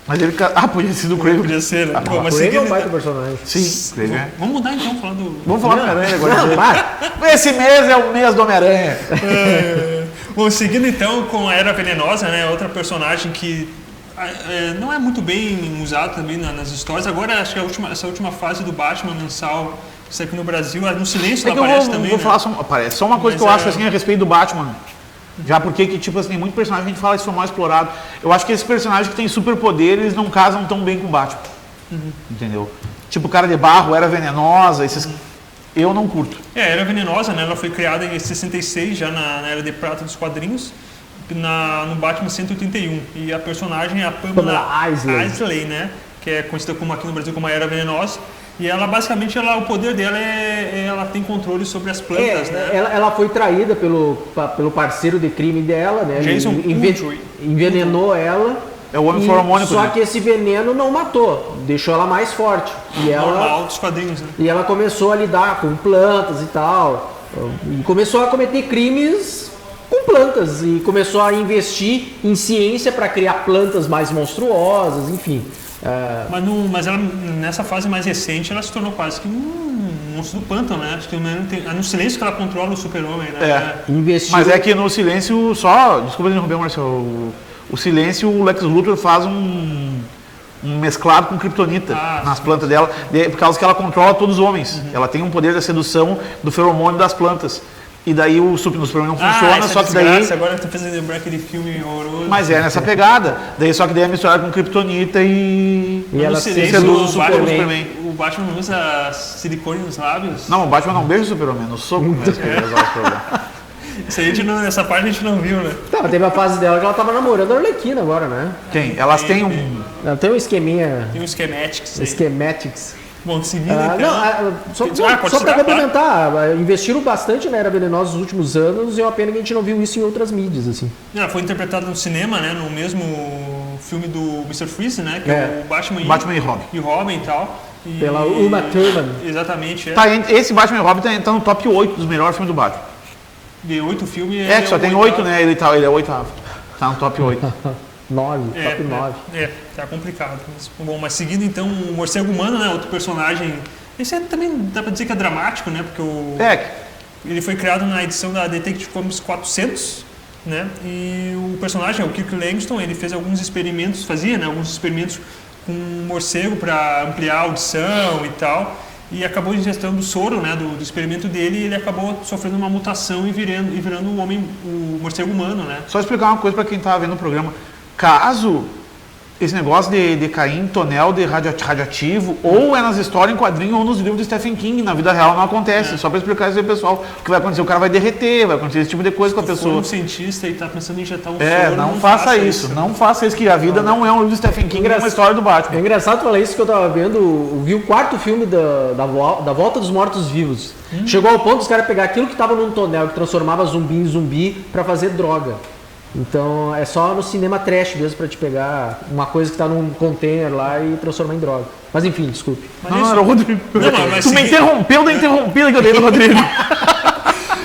Mas ele... podia ser do Craven. Podia ser, né? Mas o Craven é um baita personagem. Sim, Craven. Vamos mudar então, falar do... Vamos falar do Homem-Aranha agora. Esse mês é o mês do Homem-Aranha. Bom, seguindo então com a Era Venenosa, né? Outra personagem que não é muito bem usada também nas histórias. Agora, acho que essa última fase do Batman mensal, isso aqui no Brasil, no Silêncio ela aparece também, vou falar só uma coisa que eu acho assim a respeito do Batman. Já porque tipo assim, tem muito personagem que a gente fala que foi mal explorado. Eu acho que esses personagens que têm superpoderes, eles não casam tão bem com o Batman. Entendeu? Tipo o Cara de Barro, Era Venenosa, esses... Eu não curto. Era Venenosa, né? Ela foi criada em 66, já na Era de Prata dos quadrinhos, no Batman 181. E a personagem é a Pamela Isley, né? Que é conhecida como aqui no Brasil como a Era Venenosa. E ela, basicamente, o poder dela ela tem controle sobre as plantas, né? Ela foi traída pelo parceiro de crime dela, né? Jason envenenou ela. É o homem feromônico. Só que esse veneno não matou, deixou ela mais forte. Normal dos quadrinhos, né? E ela começou a lidar com plantas e tal. E começou a cometer crimes com plantas. E começou a investir em ciência para criar plantas mais monstruosas, enfim. Mas ela, nessa fase mais recente, ela se tornou quase que um monstro do pântano, né? Acho que no Silêncio que ela controla o Super-Homem, né? Mas é que no Silêncio desculpa interromper, Marcelo. O Silêncio, o Lex Luthor faz um mesclado com kryptonita nas plantas dela, por causa que ela controla todos os homens. Ela tem um poder da sedução do feromônio das plantas. E daí o Superman não funciona, só que daí... Agora eu tô fazendo lembrar aquele filme horroroso. Mas é nessa pegada. Só que daí é misturado com kryptonita e ela seduz o Superman. O Batman não usa silicone nos lábios? Não, o Batman não beija o Superman, no soco mesmo que ele resolve o problema. Isso aí nessa parte a gente não viu, né? Tá, mas teve a fase dela que ela tava namorando a Arlequina agora, né? Quem? Elas têm Ela tem um esqueminha... Tem um schematics aí. Schematics. Bom, seguindo então... Só para complementar, investiram bastante na Era Venenosa nos últimos anos e é uma pena que a gente não viu isso em outras mídias, assim. Ela foi interpretada no cinema, né? No mesmo filme do Mr. Freeze, né? Que é o Batman e Robin. E Robin e tal. Pela Uma Thurman. Exatamente. Esse Batman e Robin tá no top 8 dos melhores filmes do Batman. De 8 filmes... que só tem 8, né? Ele é o oitavo. Tá no top 8. 9, top 9. Tá complicado. Mas seguindo então o Morcego Humano, né? Outro personagem... Esse também dá pra dizer que é dramático, né? Porque ele foi criado na edição da Detective Comics 400, né? E o personagem, o Kirk Langstone, ele fez alguns experimentos, alguns experimentos com um morcego para ampliar a audição e tal. E acabou ingestando o soro, né, do experimento dele, e ele acabou sofrendo uma mutação e virando o morcego humano, né? Só explicar uma coisa para quem tá vendo o programa. Caso esse negócio de cair em tonel de radioativo, ou é nas histórias em quadrinho ou nos livros de Stephen King, na vida real não acontece. Só para explicar isso aí, pessoal. O que vai acontecer? O cara vai derreter, vai acontecer esse tipo de coisa com a pessoa. Se for um cientista e tá pensando em injetar um soro, não faça isso. Não faça isso, que a vida não é um livro de Stephen King, é uma história do Batman. É engraçado falar isso, que eu tava vendo, vi o quarto filme da Volta dos Mortos-Vivos. Chegou ao ponto dos caras pegar aquilo que tava num tonel, que transformava zumbi em zumbi, para fazer droga. Então é só no cinema trash mesmo pra te pegar uma coisa que tá num container lá e transformar em droga. Mas enfim, desculpe. Não, era o Rodrigo. Tu me interrompeu da interrompida que eu dei no Rodrigo.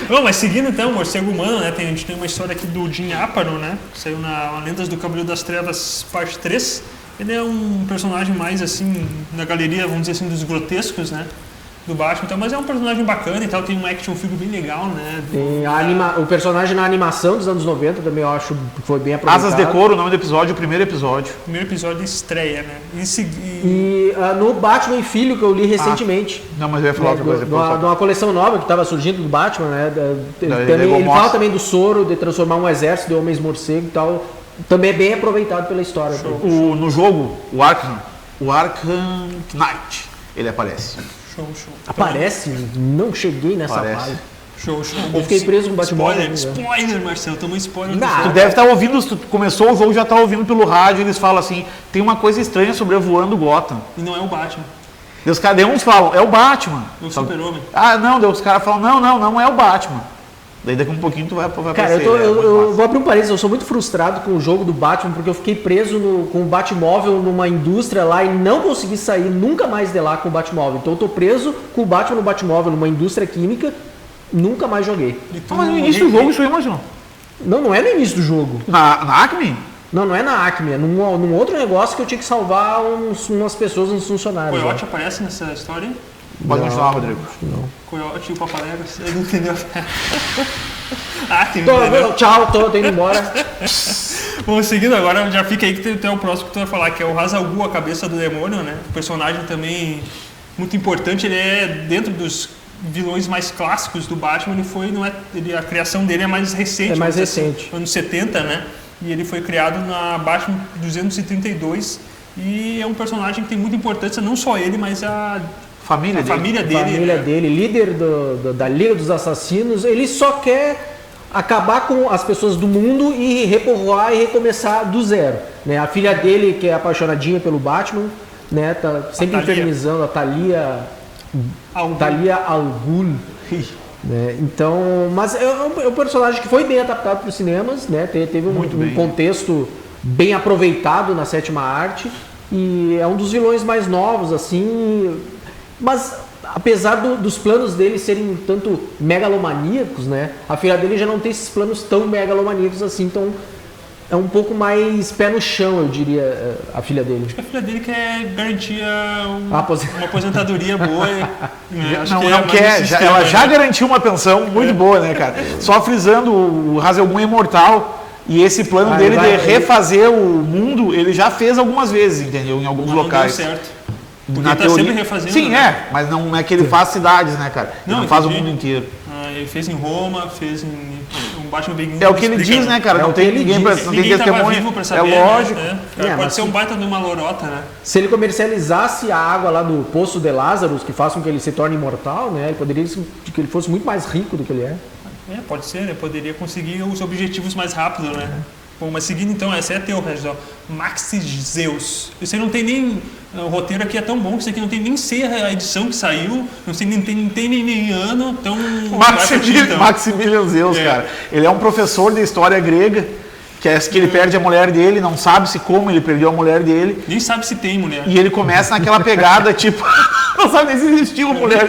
Bom, mas seguindo então o Morcego Humano, né? A gente tem uma história aqui do Jim Aparo, né? Que saiu na Lendas do Cavaleiro das Trevas, parte 3. Ele é um personagem mais assim, na galeria, vamos dizer assim, dos grotescos, né? do Batman, então, mas é um personagem bacana e tal, tem um action figure bem legal, né? Tem o personagem na animação dos anos 90 também eu acho que foi bem aproveitado. Asas de Couro, o nome do episódio, o primeiro episódio. Primeiro episódio estreia, né? No Batman e Filho, que eu li recentemente. Não, mas eu ia falar outra coisa. Numa coleção nova que estava surgindo do Batman, né? Ele fala também do soro, de transformar um exército de homens morcego e tal. Também é bem aproveitado pela história. No jogo, o Arkham Knight, ele aparece. Show. Aparece? Não cheguei nessa Aparece. vibe. Show. Eu fiquei preso com o Batmóvel. Spoiler, Marcelo, tomou spoiler. Tu deve estar ouvindo, se tu começou o jogo, já tá ouvindo pelo rádio, eles falam assim, tem uma coisa estranha sobrevoando Gotham. E não é o Batman. Daí uns falam, é o Batman. É o Super-Homem. Não, daí os caras falam, não é o Batman. Daí daqui a um pouquinho tu vai Cara, aparecer. eu vou abrir um parênteses, eu sou muito frustrado com o jogo do Batman, porque eu fiquei preso com o Batmóvel numa indústria lá e não consegui sair nunca mais de lá com o Batmóvel. Então eu tô preso com o Batman no Batmóvel numa indústria química, nunca mais joguei. Mas no início do jogo isso aí, imagina. Não é no início do jogo. Na Acme? Não é na Acme, é num outro negócio que eu tinha que salvar umas pessoas, uns funcionários. O Coyote aparece nessa história? Pode continuar, Rodrigo. Não. Coyote e o Papaléguas, ele não entendeu. Tchau, tô indo embora. Bom, seguindo agora, já fica aí que tem o próximo que tu vai falar, que é o Ra's al Ghul, a cabeça do demônio, né? O personagem também muito importante, ele é dentro dos vilões mais clássicos do Batman, a criação dele é mais recente. É mais recente. Anos 70, né? E ele foi criado na Batman 232 e é um personagem que tem muita importância, não só ele, mas a família dele, líder da Liga dos Assassinos. Ele só quer acabar com as pessoas do mundo e repovoar e recomeçar do zero, né? A filha dele, que é apaixonadinha pelo Batman, né? Tá sempre infernizando a Talia Al Ghul, né? Então, mas é um personagem que foi bem adaptado para os cinemas, né? Teve um contexto bem aproveitado na sétima arte e é um dos vilões mais novos, assim. Mas apesar dos planos dele serem um tanto megalomaníacos, né? A filha dele já não tem esses planos tão megalomaníacos assim, então é um pouco mais pé no chão, eu diria, a filha dele. Acho que a filha dele quer garantir uma aposentadoria boa. Ela já garantiu uma pensão muito boa, né, cara? Só frisando, o Ra's al Ghul é imortal e esse plano dele de refazer o mundo, ele já fez algumas vezes, entendeu? Em alguns locais. Não deu certo. Porque ele tá sempre refazendo. Sim, né? Mas não é que ele faz cidades, né, cara? Ele não faz o mundo inteiro. Ele fez em Roma, fez em Batman Begins. É o que ele diz, né, cara? Não tem ninguém pra testemunha. É lógico. Né? Pode ser um baita de uma lorota, né? Se ele comercializasse a água lá do Poço de Lázaro, que faça com que ele se torne imortal, né? Ele poderia que ele fosse muito mais rico do que ele é. Pode ser, né? Poderia conseguir os objetivos mais rápido, né? Bom, mas seguindo então, essa é a teu, Regis, Maxi Zeus. Você não tem nem... O roteiro aqui é tão bom que isso aqui não tem nem a edição que saiu, não tem nem ano, então... Maximilian Zeus, cara. Ele é um professor de história grega, que ele perde a mulher dele, não sabe-se como ele perdeu a mulher dele. Nem sabe se tem mulher. E ele começa naquela pegada, tipo... não sabe nem se existiu mulher.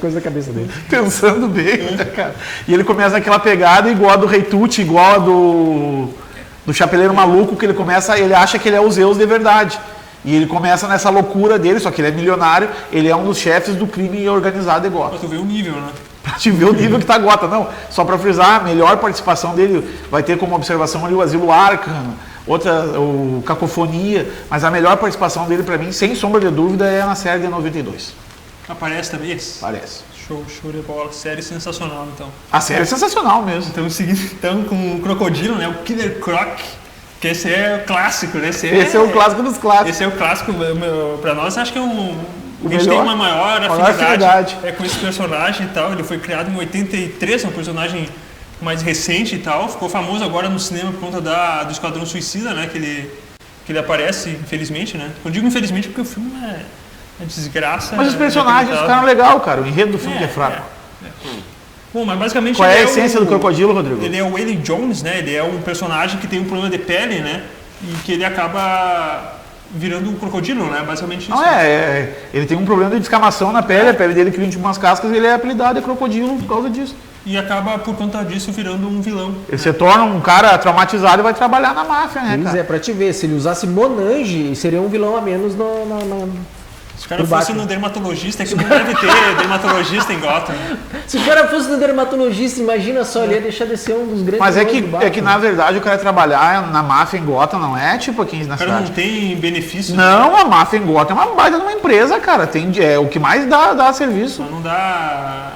Coisa da cabeça dele. Pensando bem, né, cara? E ele começa naquela pegada igual a do Rei Tut, igual a do Chapeleiro Maluco, que ele acha que ele é o Zeus de verdade. E ele começa nessa loucura dele, só que ele é milionário, ele é um dos chefes do crime organizado de Gotham. Pra tu ver o nível, né? Pra te ver o nível que tá Gotham. Não, só pra frisar, a melhor participação dele vai ter como observação ali o Asilo Arkham, o Cacofonia, mas a melhor participação dele pra mim, sem sombra de dúvida, é na série de 92. Aparece também? Aparece. Show de bola. Série sensacional, então. A série é sensacional mesmo. Então, seguindo com o Crocodilo, né? O Killer Croc. Que esse é o clássico, né? Esse é o clássico dos clássicos. Esse é o clássico, pra nós, acho que é a gente tem uma maior afinidade com esse personagem e tal. Ele foi criado em 83, é um personagem mais recente e tal. Ficou famoso agora no cinema por conta do Esquadrão Suicida, né? Que ele aparece, infelizmente, né? Eu digo infelizmente porque o filme é desgraça. Mas os personagens ficaram legal, cara. O enredo do filme que é fraco. Bom, mas basicamente... Qual é a essência do Crocodilo, Rodrigo? Ele é o Waylon Jones, né? Ele é um personagem que tem um problema de pele, né? E que ele acaba virando um crocodilo, né? Basicamente isso. Não, ele tem um problema de descamação na pele, a pele dele cria tipo umas cascas e ele é apelidado de crocodilo por causa disso. E acaba, por conta disso, virando um vilão. Ele se torna um cara traumatizado e vai trabalhar na máfia, né, cara? Pois é, pra te ver, se ele usasse Monange, seria um vilão a menos Se o cara fosse no dermatologista, é que não deve ter dermatologista em Gotham. Se o cara fosse no dermatologista, imagina só, ele ia deixar de ser um dos grandes. Mas é que na verdade o cara trabalhar na máfia em Gotham não é tipo aqui na cidade. O cara não tem benefício. Não, a máfia em Gotham é uma baita de uma empresa, cara. É o que mais dá serviço. Mas não dá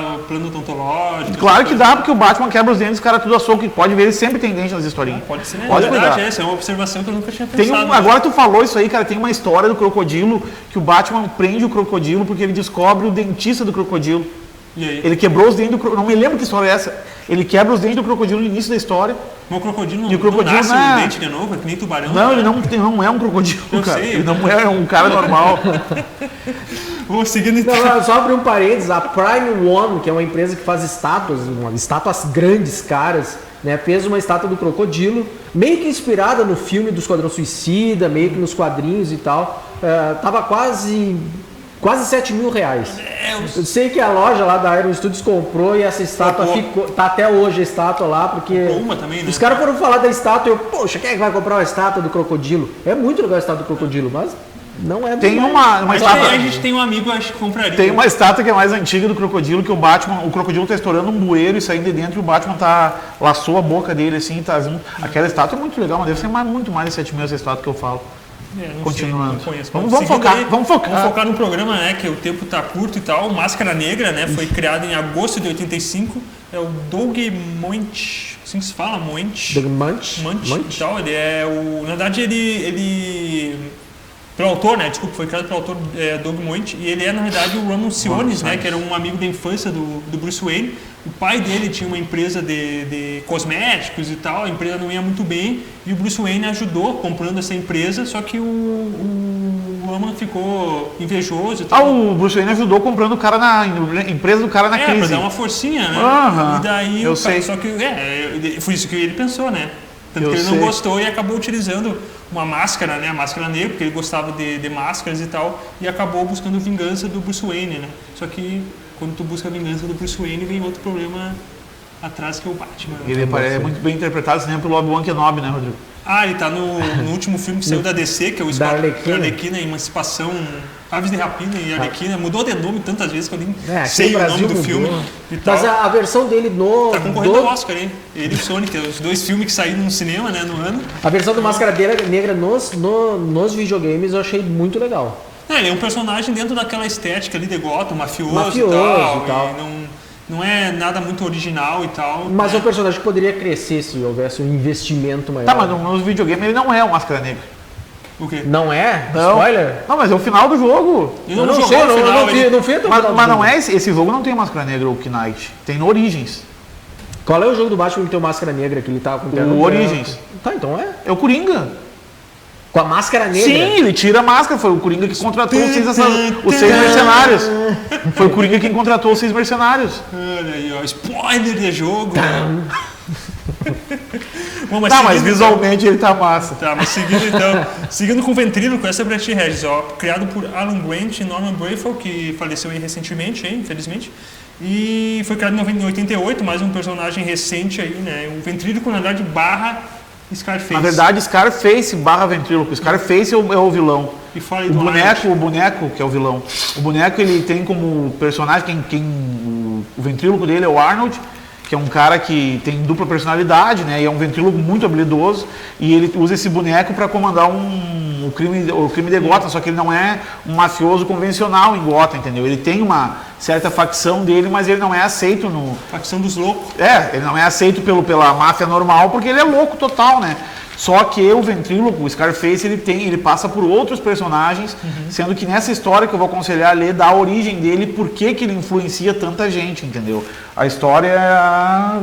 o plano odontológico. Claro que dá, porque o Batman quebra os dentes, os caras tudo a soco. Pode ver, ele sempre tem dente nas historinhas. Pode ser, pode verdade, essa é uma observação que eu nunca tinha pensado. Agora tu falou isso aí, cara, tem uma história do crocodilo, que o Batman prende o crocodilo porque ele descobre o dentista do crocodilo. E aí? Ele quebrou os dentes do crocodilo, não me lembro que história é essa. Ele quebra os dentes do crocodilo no início da história. Mas o crocodilo não nasce o dente de novo, é que nem tubarão. Não, ele não é um crocodilo, cara. Sei. Ele não é um cara normal. Vou seguindo então. Não, só abrir um parênteses, a Prime One, que é uma empresa que faz estátuas grandes, caras, né, fez uma estátua do crocodilo, meio que inspirada no filme do Esquadrão Suicida, meio que nos quadrinhos e tal. Tava quase 7 mil reais. Eu sei que a loja lá da Iron Studios comprou e essa estátua ficou. Tá até hoje a estátua lá, porque. Uma também, né? Os caras foram falar da estátua e eu, poxa, quem é que vai comprar uma estátua do crocodilo? É muito legal a estátua do crocodilo, mas não é. Tem uma estátua. A gente tem um amigo, acho que compraria. Tem uma estátua que é mais antiga do crocodilo, que o crocodilo tá estourando um bueiro e saindo de dentro e o Batman laçou a boca dele assim, tá junto. Aquela estátua é muito legal, mas deve ser muito mais de 7 mil essa estátua que eu falo. Continuando. Vamos focar no programa, né? Que o tempo tá curto e tal. Máscara Negra, né? Foi criado em agosto de 85. É o Doug Moench. Assim que se fala, Moench. Doug Moench. E tal. Ele é o. Na verdade, ele pelo autor, né? Desculpa, foi criado pelo autor Doug Moench. E ele é, na verdade, o Ramon Sionis, né? Que era um amigo da infância do Bruce Wayne. O pai dele tinha uma empresa de cosméticos e tal, a empresa não ia muito bem, e o Bruce Wayne ajudou comprando essa empresa, só que o Raman ficou invejoso e tal. O Bruce Wayne ajudou comprando o cara na empresa do cara na crise. Pra dar uma forcinha, né? E daí eu sei. Só que foi isso que ele pensou, né? Tanto que ele não gostou e acabou utilizando uma máscara, né? A máscara negra, porque ele gostava de máscaras e tal, e acabou buscando vingança do Bruce Wayne, né? Só que quando tu busca a vingança do Bruce Wayne, vem outro problema atrás, que é o Batman. Ele é muito bem interpretado, sempre pelo Obi-Wan Kenobi, né, Rodrigo? Ele tá no último filme que saiu da DC, que é o Arlequina, Emancipação, Aves de Rapina e Arlequina. Mudou de nome tantas vezes que eu nem sei o nome do filme. Mas a versão dele tá concorrendo ao Oscar, hein? Ele e o Sonic, os dois filmes que saíram no cinema, né, no ano. A versão do Máscara Negra nos videogames eu achei muito legal. Ele é um personagem dentro daquela estética ali de Gotham, mafioso e tal. E não é nada muito original e tal. Mas é um personagem que poderia crescer se houvesse um investimento maior. Tá, mas nos videogames ele não é o Máscara Negra. O quê? Não é? Não. Spoiler? Não, mas é o final do jogo. Eu não sei, não fui Mas não é esse jogo não tem Máscara Negra ou Knight. Tem no Origins. Qual é o jogo do Batman que tem o Máscara Negra que ele tá com o Origins. Tá, então é. É o Coringa. Com a máscara negra? Sim, ele tira a máscara. Foi o Coringa que contratou os 6 mercenários. Foi o Coringa quem contratou os 6 mercenários. Olha aí, ó. Spoiler de jogo. Bom, mas visualmente ele tá massa. Tá, mas seguindo com o Ventríloco, essa é pra ti, Regis, ó. Criado por Alan Grant e Norman Brathwaite, que faleceu aí recentemente, infelizmente. E foi criado em 88, mais um personagem recente aí, né? O Ventríloco, na verdade, barra Scarface. Na verdade, Scarface barra Ventríloco. Scarface é o vilão. E fala aí o boneco que é o vilão. O boneco ele tem como personagem, o ventríloco dele é o Arnold, que é um cara que tem dupla personalidade, né? E é um ventríloco muito habilidoso. E ele usa esse boneco para comandar o crime de Gotham, só que ele não é um mafioso convencional em Gotham, entendeu? Ele tem uma certa facção dele, mas ele não é aceito no... Facção dos loucos. Ele não é aceito pela máfia normal, porque ele é louco total, né? Só que o ventríloco, o Scarface, ele passa por outros personagens, sendo que nessa história que eu vou aconselhar a ler, dá a origem dele, por que ele influencia tanta gente, entendeu? A história é a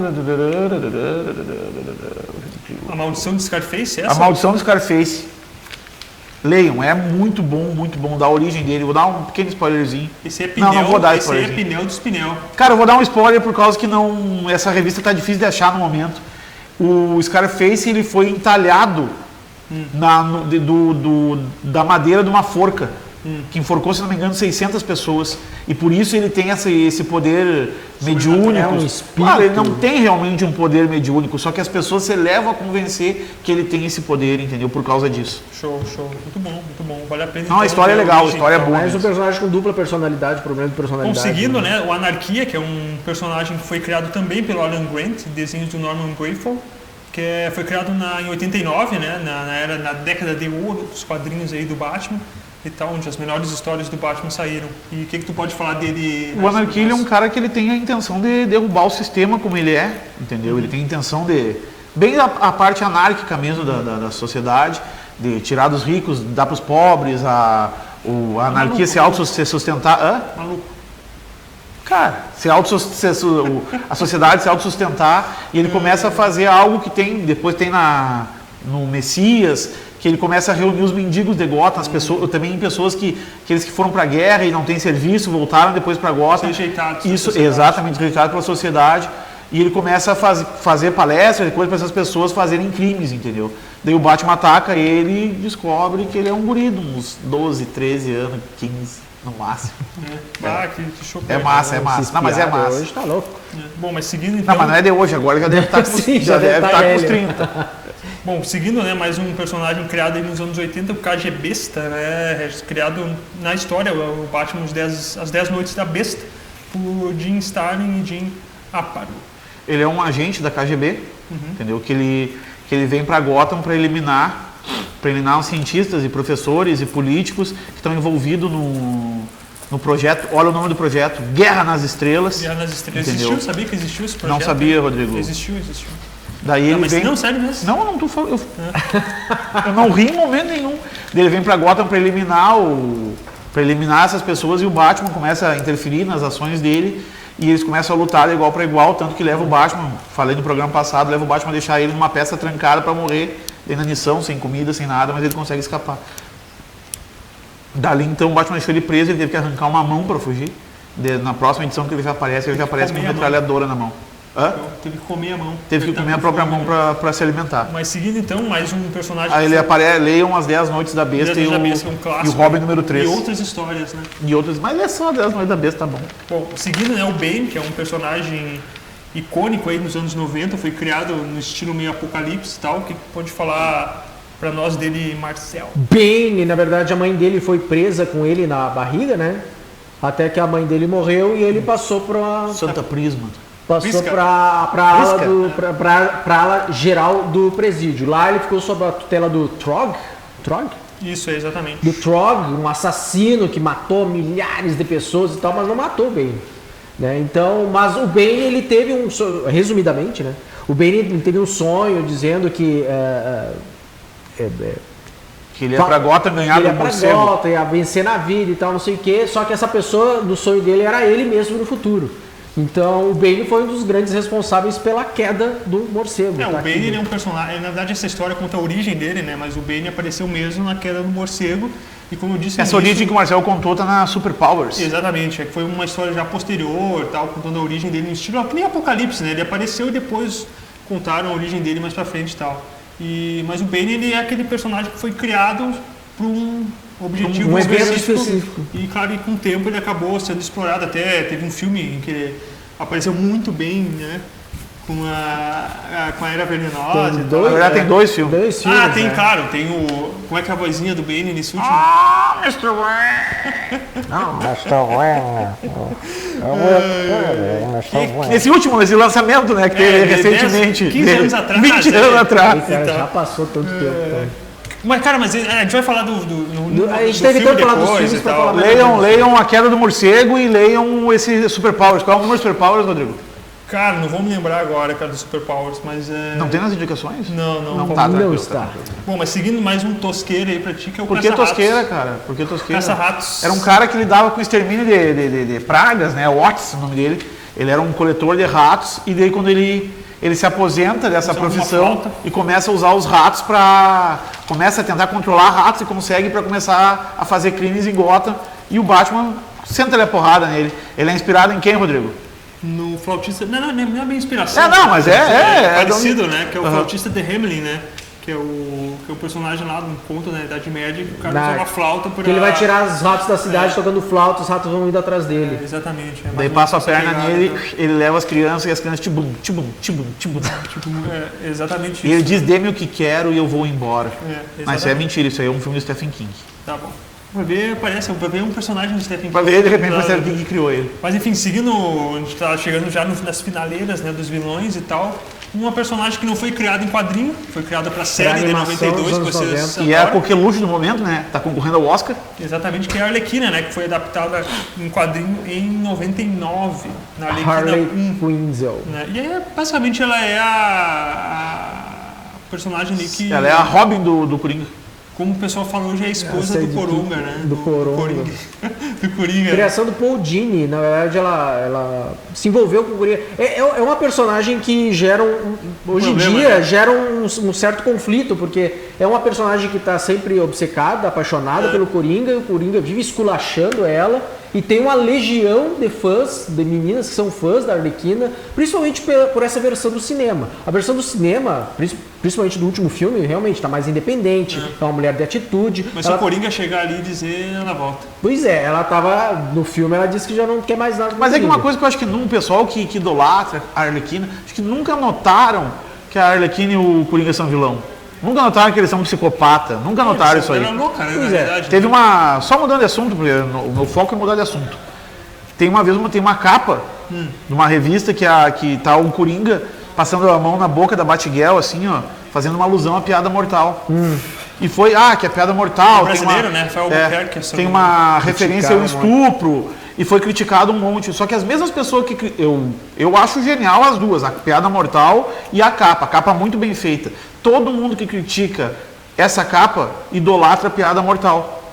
maldição do Scarface, essa? A maldição do Scarface. Leiam, é muito bom, da origem dele. Vou dar um pequeno spoilerzinho. Esse é pneu, não vou dar esse é pneu dos pneu. Cara, eu vou dar um spoiler por causa que essa revista tá difícil de achar no momento. O Scarface ele foi entalhado da madeira de uma forca que enforcou, se não me engano, 600 pessoas. E por isso ele tem esse poder mediúnico. Claro, ele não tem realmente um poder mediúnico, só que as pessoas se levam a convencer que ele tem esse poder, entendeu? Por causa disso. Show. Muito bom. Vale a pena. Não, a história é legal, a história é boa. Mas um personagem com dupla personalidade, problema de personalidade. Seguindo, né, o Anarquia, que é um personagem que foi criado também pelo Alan Grant, desenhos do Norman Grayfall, que foi criado em 89, né, na década de ouro dos quadrinhos aí do Batman e tal, onde as melhores histórias do Batman saíram. E o que tu pode falar dele? O Anarquia é um cara que ele tem a intenção de derrubar o sistema como ele é, entendeu? Ele tem a intenção de... Bem a parte anárquica mesmo da sociedade, de tirar dos ricos, dar para os pobres, a anarquia se sustentar... Maluco. Cara, a sociedade se autossustentar e ele começa a fazer algo que depois tem no Messias, que ele começa a reunir os mendigos de Gotham, também pessoas que eles que foram para a guerra e não têm serviço, voltaram depois para Gotham. Rejeitados. Isso, exatamente, rejeitados pela sociedade. E ele começa a fazer palestras e coisas para essas pessoas fazerem crimes, entendeu? Daí o Batman ataca ele e descobre que ele é um guri de uns 12, 13 anos, 15 no máximo. Que chocante. É massa. Não, mas é massa. Hoje tá louco. Bom, mas seguindo então... Não, mas não é de hoje, agora já deve estar com, Sim, já deve estar com os 30. Bom, seguindo, né, mais um personagem criado aí nos anos 80, o KG Besta, né, criado na história, o Batman As 10 Noites da Besta, por Jim Starlin e Jim Aparo. Ele é um agente da KGB, entendeu? Que ele vem para Gotham para eliminar os cientistas e professores e políticos que estão envolvidos no projeto. Olha o nome do projeto, Guerra nas Estrelas. Guerra nas Estrelas. Entendeu? Existiu? Sabia que existiu esse projeto? Não sabia, Rodrigo. Existiu. Daí ele mas vem... não, sério mesmo? Não, eu não tô falando. Eu não ri em momento nenhum. Ele vem para Gotham para eliminar essas pessoas e o Batman começa a interferir nas ações dele e eles começam a lutar de igual para igual, tanto que leva o Batman, falei no programa passado, leva o Batman a deixar ele numa peça trancada para morrer, na inanição, sem comida, sem nada, mas ele consegue escapar. Dali então o Batman deixou ele preso, ele teve que arrancar uma mão para fugir. Na próxima edição que ele já aparece com uma metralhadora na mão. Teve que comer a mão. Teve que comer a própria mão para se alimentar. Mas seguindo então, mais um personagem... Aí ele aparece, leiam As 10 Noites da Besta e o Robin número 3. E outras histórias, né? Mas é só 10 Noites da Besta, tá bom. Bom, seguindo, né, o Bane, que é um personagem icônico aí nos anos 90, foi criado no estilo meio apocalipse e tal. O que pode falar para nós dele, Marcel? Bane, na verdade, a mãe dele foi presa com ele na barriga, né? Até que a mãe dele morreu e ele passou para... Santa Prisma. Passou para a ala geral do presídio. Lá ele ficou sob a tutela do Trog? Isso, exatamente. Do Trog, um assassino que matou milhares de pessoas e tal, mas não matou o Bane. Né? Então, mas o Bane, ele teve um sonho, resumidamente, né? O Bane ele teve um sonho dizendo que... que ele ia pra Gotham ganhar do morcego. Gotham, ia vencer na vida e tal, não sei o quê. Só que essa pessoa, no sonho dele, era ele mesmo no futuro. Então, o Bane foi um dos grandes responsáveis pela queda do morcego. O Bane ele é um personagem... Na verdade, essa história conta a origem dele, né? Mas o Bane apareceu mesmo na queda do morcego. E como eu disse... Essa origem que o Marcel contou tá na Super Powers. Exatamente. Foi uma história já posterior, tal, contando a origem dele no estilo... Que nem Apocalipse, né? Ele apareceu e depois contaram a origem dele mais pra frente e tal. Mas o Bane, ele é aquele personagem que foi criado por um objetivo específico. E, claro, com o tempo ele acabou sendo explorado. Até teve um filme em que ele apareceu muito bem, né? Com a Era Venenosa. Na verdade, tem dois filmes. Tem, claro. Tem o... Como é que é a vozinha do Bane nesse último? Mr. Wayne! Nesse último, nesse lançamento, né? Que teve recentemente. 15 anos atrás. 20 anos atrás. Cara, já passou tanto tempo. Mas, cara, a gente vai falar do a gente teve que falar dos filmes pra falar. Leiam A Queda do Morcego e leiam esse Super Powers. Qual é o número de Super Powers, Rodrigo? Cara, não vou me lembrar agora, cara, do Super Powers, mas é... Não tem nas indicações? Não está. Bom, mas seguindo mais um tosqueiro aí pra ti, que é o Por que tosqueira, cara? Por que tosqueira? Caça-ratos. Era um cara que lidava com extermínio de pragas, né? Watts, o nome dele. Ele era um coletor de ratos e daí quando ele se aposenta dessa profissão e começa a usar os ratos começa a tentar controlar ratos e consegue para começar a fazer crimes em Gotham. E o Batman senta-lhe a porrada nele. Ele é inspirado em quem, Rodrigo? No flautista... Não é bem inspiração. Mas é parecido, né? Que é o flautista de Hamelin, né? que é o personagem lá do conto da Idade Média, que o cara usa uma flauta que ele vai tirar os ratos da cidade tocando flauta, os ratos vão indo atrás dele. Exatamente. Daí passa a perna nele, ele leva as crianças e as crianças tibum. Exatamente isso. E ele diz, dê-me o que quero e eu vou embora. Mas isso é mentira, isso aí é um filme do Stephen King. Tá bom. Vai ver um personagem do Stephen King. Vai ver, de repente, o Stephen King criou ele. Mas enfim, seguindo, a gente tá chegando já nas finaleiras, né, dos vilões e tal. Uma personagem que não foi criada em quadrinho, foi criada pra série de 92, que vocês e é a coqueluche do momento, né? Tá concorrendo ao Oscar. Exatamente, que é a Arlequina, né? Que foi adaptada em quadrinho em 99, na Arlequina Harley 1. Quinzel. Né? E aí, basicamente, ela é a personagem ali que... Ela é a Robin do Coringa. Como o pessoal falou, hoje é a esposa do Coronga, né? Do Coronga. Do Coringa. Criação do Paul Dini, na verdade ela se envolveu com o Coringa. É uma personagem que gera hoje em dia gera um certo conflito, porque é uma personagem que está sempre obcecada, apaixonada pelo Coringa, e o Coringa vive esculachando ela. E tem uma legião de fãs, de meninas que são fãs da Arlequina, principalmente por essa versão do cinema. A versão do cinema, principalmente do último filme, realmente está mais independente, é uma mulher de atitude. Mas se o Coringa chegar ali e dizer, ela volta. Pois é, ela tava, no filme ela disse que já não quer mais nada. Mas é que uma coisa que eu acho que o pessoal que idolatra a Arlequina, acho que nunca notaram que a Arlequina e o Coringa são vilão. Nunca notaram que eles são psicopata, nunca notaram isso aí. Ela é louca, né, pois é. Teve uma... Só mudando de assunto, porque o meu foco é mudar de assunto. Tem uma capa de uma revista que tá o Coringa passando a mão na boca da Batgirl, assim, ó, fazendo uma alusão à Piada Mortal. E foi, que é Piada Mortal. É brasileiro, né? Tem uma referência ao estupro. E foi criticado um monte. Só que as mesmas pessoas que... Eu acho genial as duas, a Piada Mortal e a capa muito bem feita. Todo mundo que critica essa capa idolatra a Piada Mortal.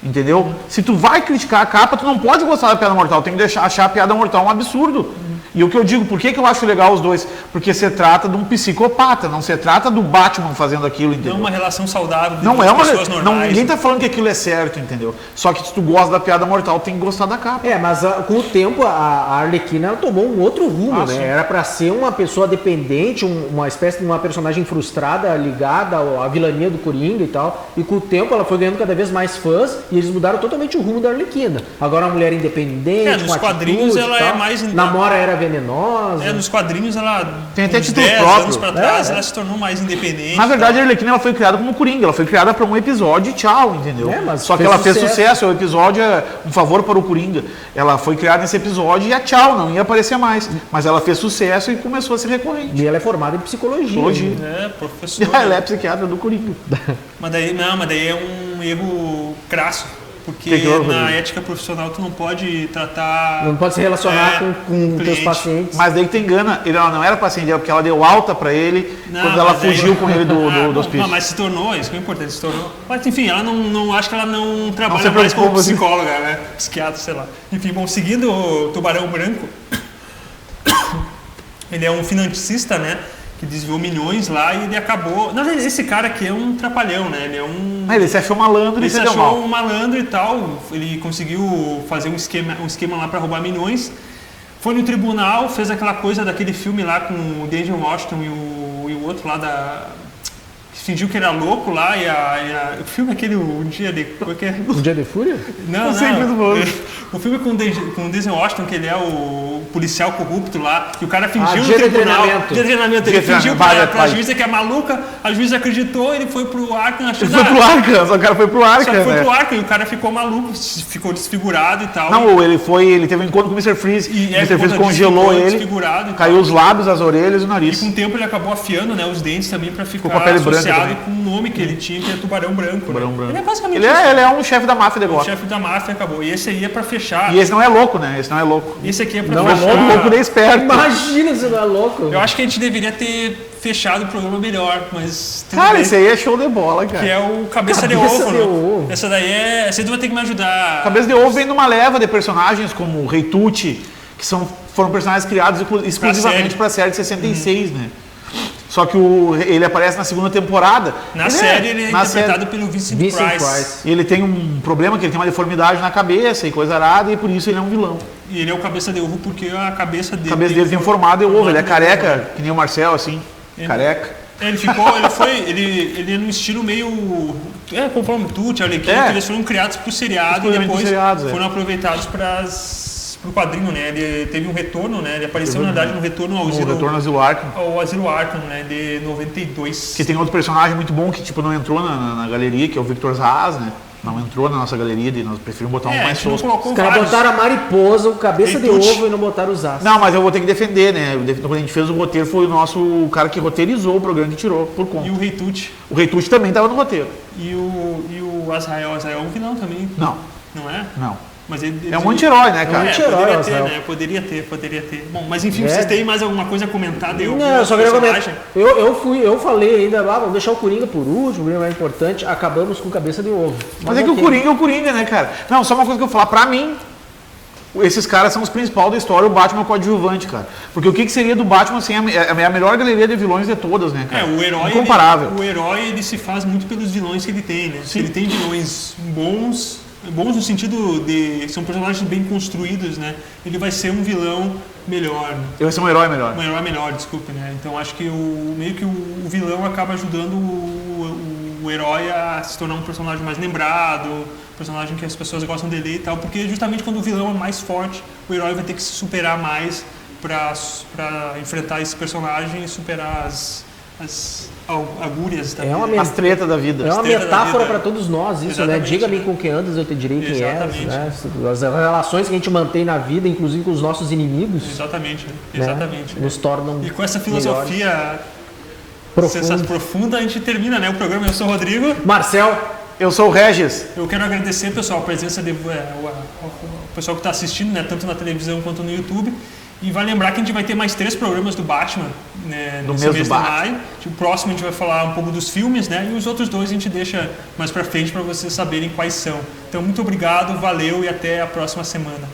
Entendeu? Se tu vai criticar a capa, tu não pode gostar da Piada Mortal, tem que achar a Piada Mortal um absurdo. E o que eu digo, por que eu acho legal os dois? Porque se trata de um psicopata, não se trata do Batman fazendo aquilo, entendeu? Não é uma relação saudável de não é uma pessoas normais. Ninguém tá falando que aquilo é certo, entendeu? Só que se tu gosta da Piada Mortal, tem que gostar da capa. Mas com o tempo a Arlequina ela tomou um outro rumo, né? Sim. Era pra ser uma pessoa dependente, uma espécie de uma personagem frustrada, ligada à vilania do Coringa e tal. E com o tempo ela foi ganhando cada vez mais fãs e eles mudaram totalmente o rumo da Arlequina. Agora uma mulher independente, nos quadrinhos ela é mais... Namora era venenosa. Nos quadrinhos ela tem até título 10 próprio. anos pra trás, ela se tornou mais independente. Na verdade, a Arlequina ela foi criada como Coringa, ela foi criada para um episódio e tchau, entendeu? Só que ela fez sucesso, o episódio é um favor para o Coringa. Ela foi criada nesse episódio e tchau, não ia aparecer mais. Mas ela fez sucesso e começou a ser recorrente. E ela é formada em psicologia. Professora. Ela é psiquiatra do Coringa. Mas daí é um erro crasso. Porque na ética profissional tu não pode tratar... Não pode se relacionar com teus pacientes. Mas daí tu engana, ela não era paciente dela, porque ela deu alta pra ele quando ela fugiu com ele do hospício. Não, mas se tornou, isso que é importante, se tornou. Mas enfim, ela não acho que ela não trabalha mais como psicóloga, né? Psiquiatra, sei lá. Enfim, bom, seguindo o Tubarão Branco, ele é um financista, né? Que desviou milhões lá e ele acabou... Na verdade, esse cara aqui é um trapalhão, né? Ele é um... Ele se achou malandro e se deu mal. Ele se achou um malandro e tal. Ele conseguiu fazer um esquema lá para roubar milhões. Foi no tribunal, fez aquela coisa daquele filme lá com o Denzel Washington e o outro lá da... Que fingiu que era louco lá o filme aquele, Um Dia de... Um Dia de Fúria? Não. O filme com o Denzel Washington, que ele é o policial corrupto lá, que o cara fingiu no tribunal. Dia de treinamento. Ele fingiu pra juíza que é maluca, a juíza acreditou, ele foi pro Arkham. Ele foi pro Arkham, só o cara foi pro Arkham. Só foi pro Arkham e o cara ficou maluco, ficou desfigurado e tal. Não, ele teve um encontro com o Mr. Freeze. O Mr. Freeze congelou ele, caiu os lábios, as orelhas e o nariz. E com o tempo ele acabou afiando, né, os dentes também pra ficar associado com o nome que ele tinha, que é Tubarão Branco. Tubarão Branco. Ele é basicamente ele é um chefe da máfia de Gotham. O chefe da máfia acabou. E esse aí é pra fechar. E esse não é louco, né? Esse não é louco. Esse aqui é pra não fechar. Não é louco nem esperto. Imagina se não é louco. Eu acho que a gente deveria ter fechado o programa melhor, mas... Cara, esse aí é show de bola, cara. Que é o Cabeça de Ovo. Essa daí é... Você vai ter que me ajudar. Cabeça de Ovo vem numa leva de personagens como o Rei Tucci, que foram personagens criados exclusivamente pra série de 66, né? Só que ele aparece na segunda temporada. Na série ele é interpretado pelo Vincent Price. E ele tem um problema, que ele tem uma deformidade na cabeça e coisa arada, e por isso ele é um vilão. E ele é o Cabeça de Ovo porque a cabeça dele... A cabeça dele tem um formato de ovo, ele é careca, que nem o Marcel, assim, careca. Ele é num estilo meio. Conforme Tutti, Arlequino, eles foram criados pro seriado e depois foram aproveitados pro quadrinho, né? Ele teve um retorno, né? Ele apareceu, na verdade, no retorno ao Asilo Arkham. Ao Asilo Arkham, né? De 92. Que tem outro personagem muito bom que, tipo, não entrou na galeria, que é o Victor Zaz, né? Não entrou na nossa galeria e nós preferimos botar um mais tosco. Os caras botaram a mariposa, o cabeça de ovo e não botaram os aços. Não, mas eu vou ter que defender, né? Quando a gente fez o roteiro, foi o cara que roteirizou o programa que tirou por conta. E o Rei Tucci. O Rei Tucci também estava no roteiro. E o Azrael é um vilão também? Não. Não é? Não. Mas ele é um anti-herói, né, cara? Poderia ter. Bom, mas enfim, vocês têm mais alguma coisa a comentar? Eu só queria comentar. Eu falei ainda, vamos deixar o Coringa por último, o Coringa mais importante, acabamos com cabeça de ovo. Mas é que o Coringa é o Coringa, né, cara? Não, só uma coisa que eu vou falar, pra mim, esses caras são os principais da história, o Batman é o coadjuvante, cara. Porque o que seria do Batman sem a melhor galeria de vilões de todas, né, cara? O herói. Incomparável. O herói, ele se faz muito pelos vilões que ele tem, né? Se ele tem vilões bons no sentido de são personagens bem construídos, né? Ele vai ser um vilão melhor. Né? Ele vai ser um herói melhor. Um herói melhor, desculpe, né? Então acho que meio que o vilão acaba ajudando o herói a se tornar um personagem mais lembrado, um personagem que as pessoas gostam de ler e tal, porque justamente quando o vilão é mais forte, o herói vai ter que se superar mais para enfrentar esse personagem e superar as agulhas da vida. As tretas da vida. É uma metáfora para todos nós isso, exatamente, né? Diga-me com quem andas, eu te direi quem és. Né? As relações que a gente mantém na vida, inclusive com os nossos inimigos. Exatamente. Né? Nos tornam E com essa filosofia profunda, a gente termina, né, o programa. Eu sou o Rodrigo. Marcel. Eu sou o Regis. Eu quero agradecer, pessoal, a presença o pessoal que está assistindo, né, tanto na televisão quanto no YouTube. E vai lembrar que a gente vai ter mais 3 programas do Batman, né, nesse mês de maio. O próximo a gente vai falar um pouco dos filmes, né? E os outros 2 a gente deixa mais pra frente para vocês saberem quais são. Então, muito obrigado, valeu e até a próxima semana.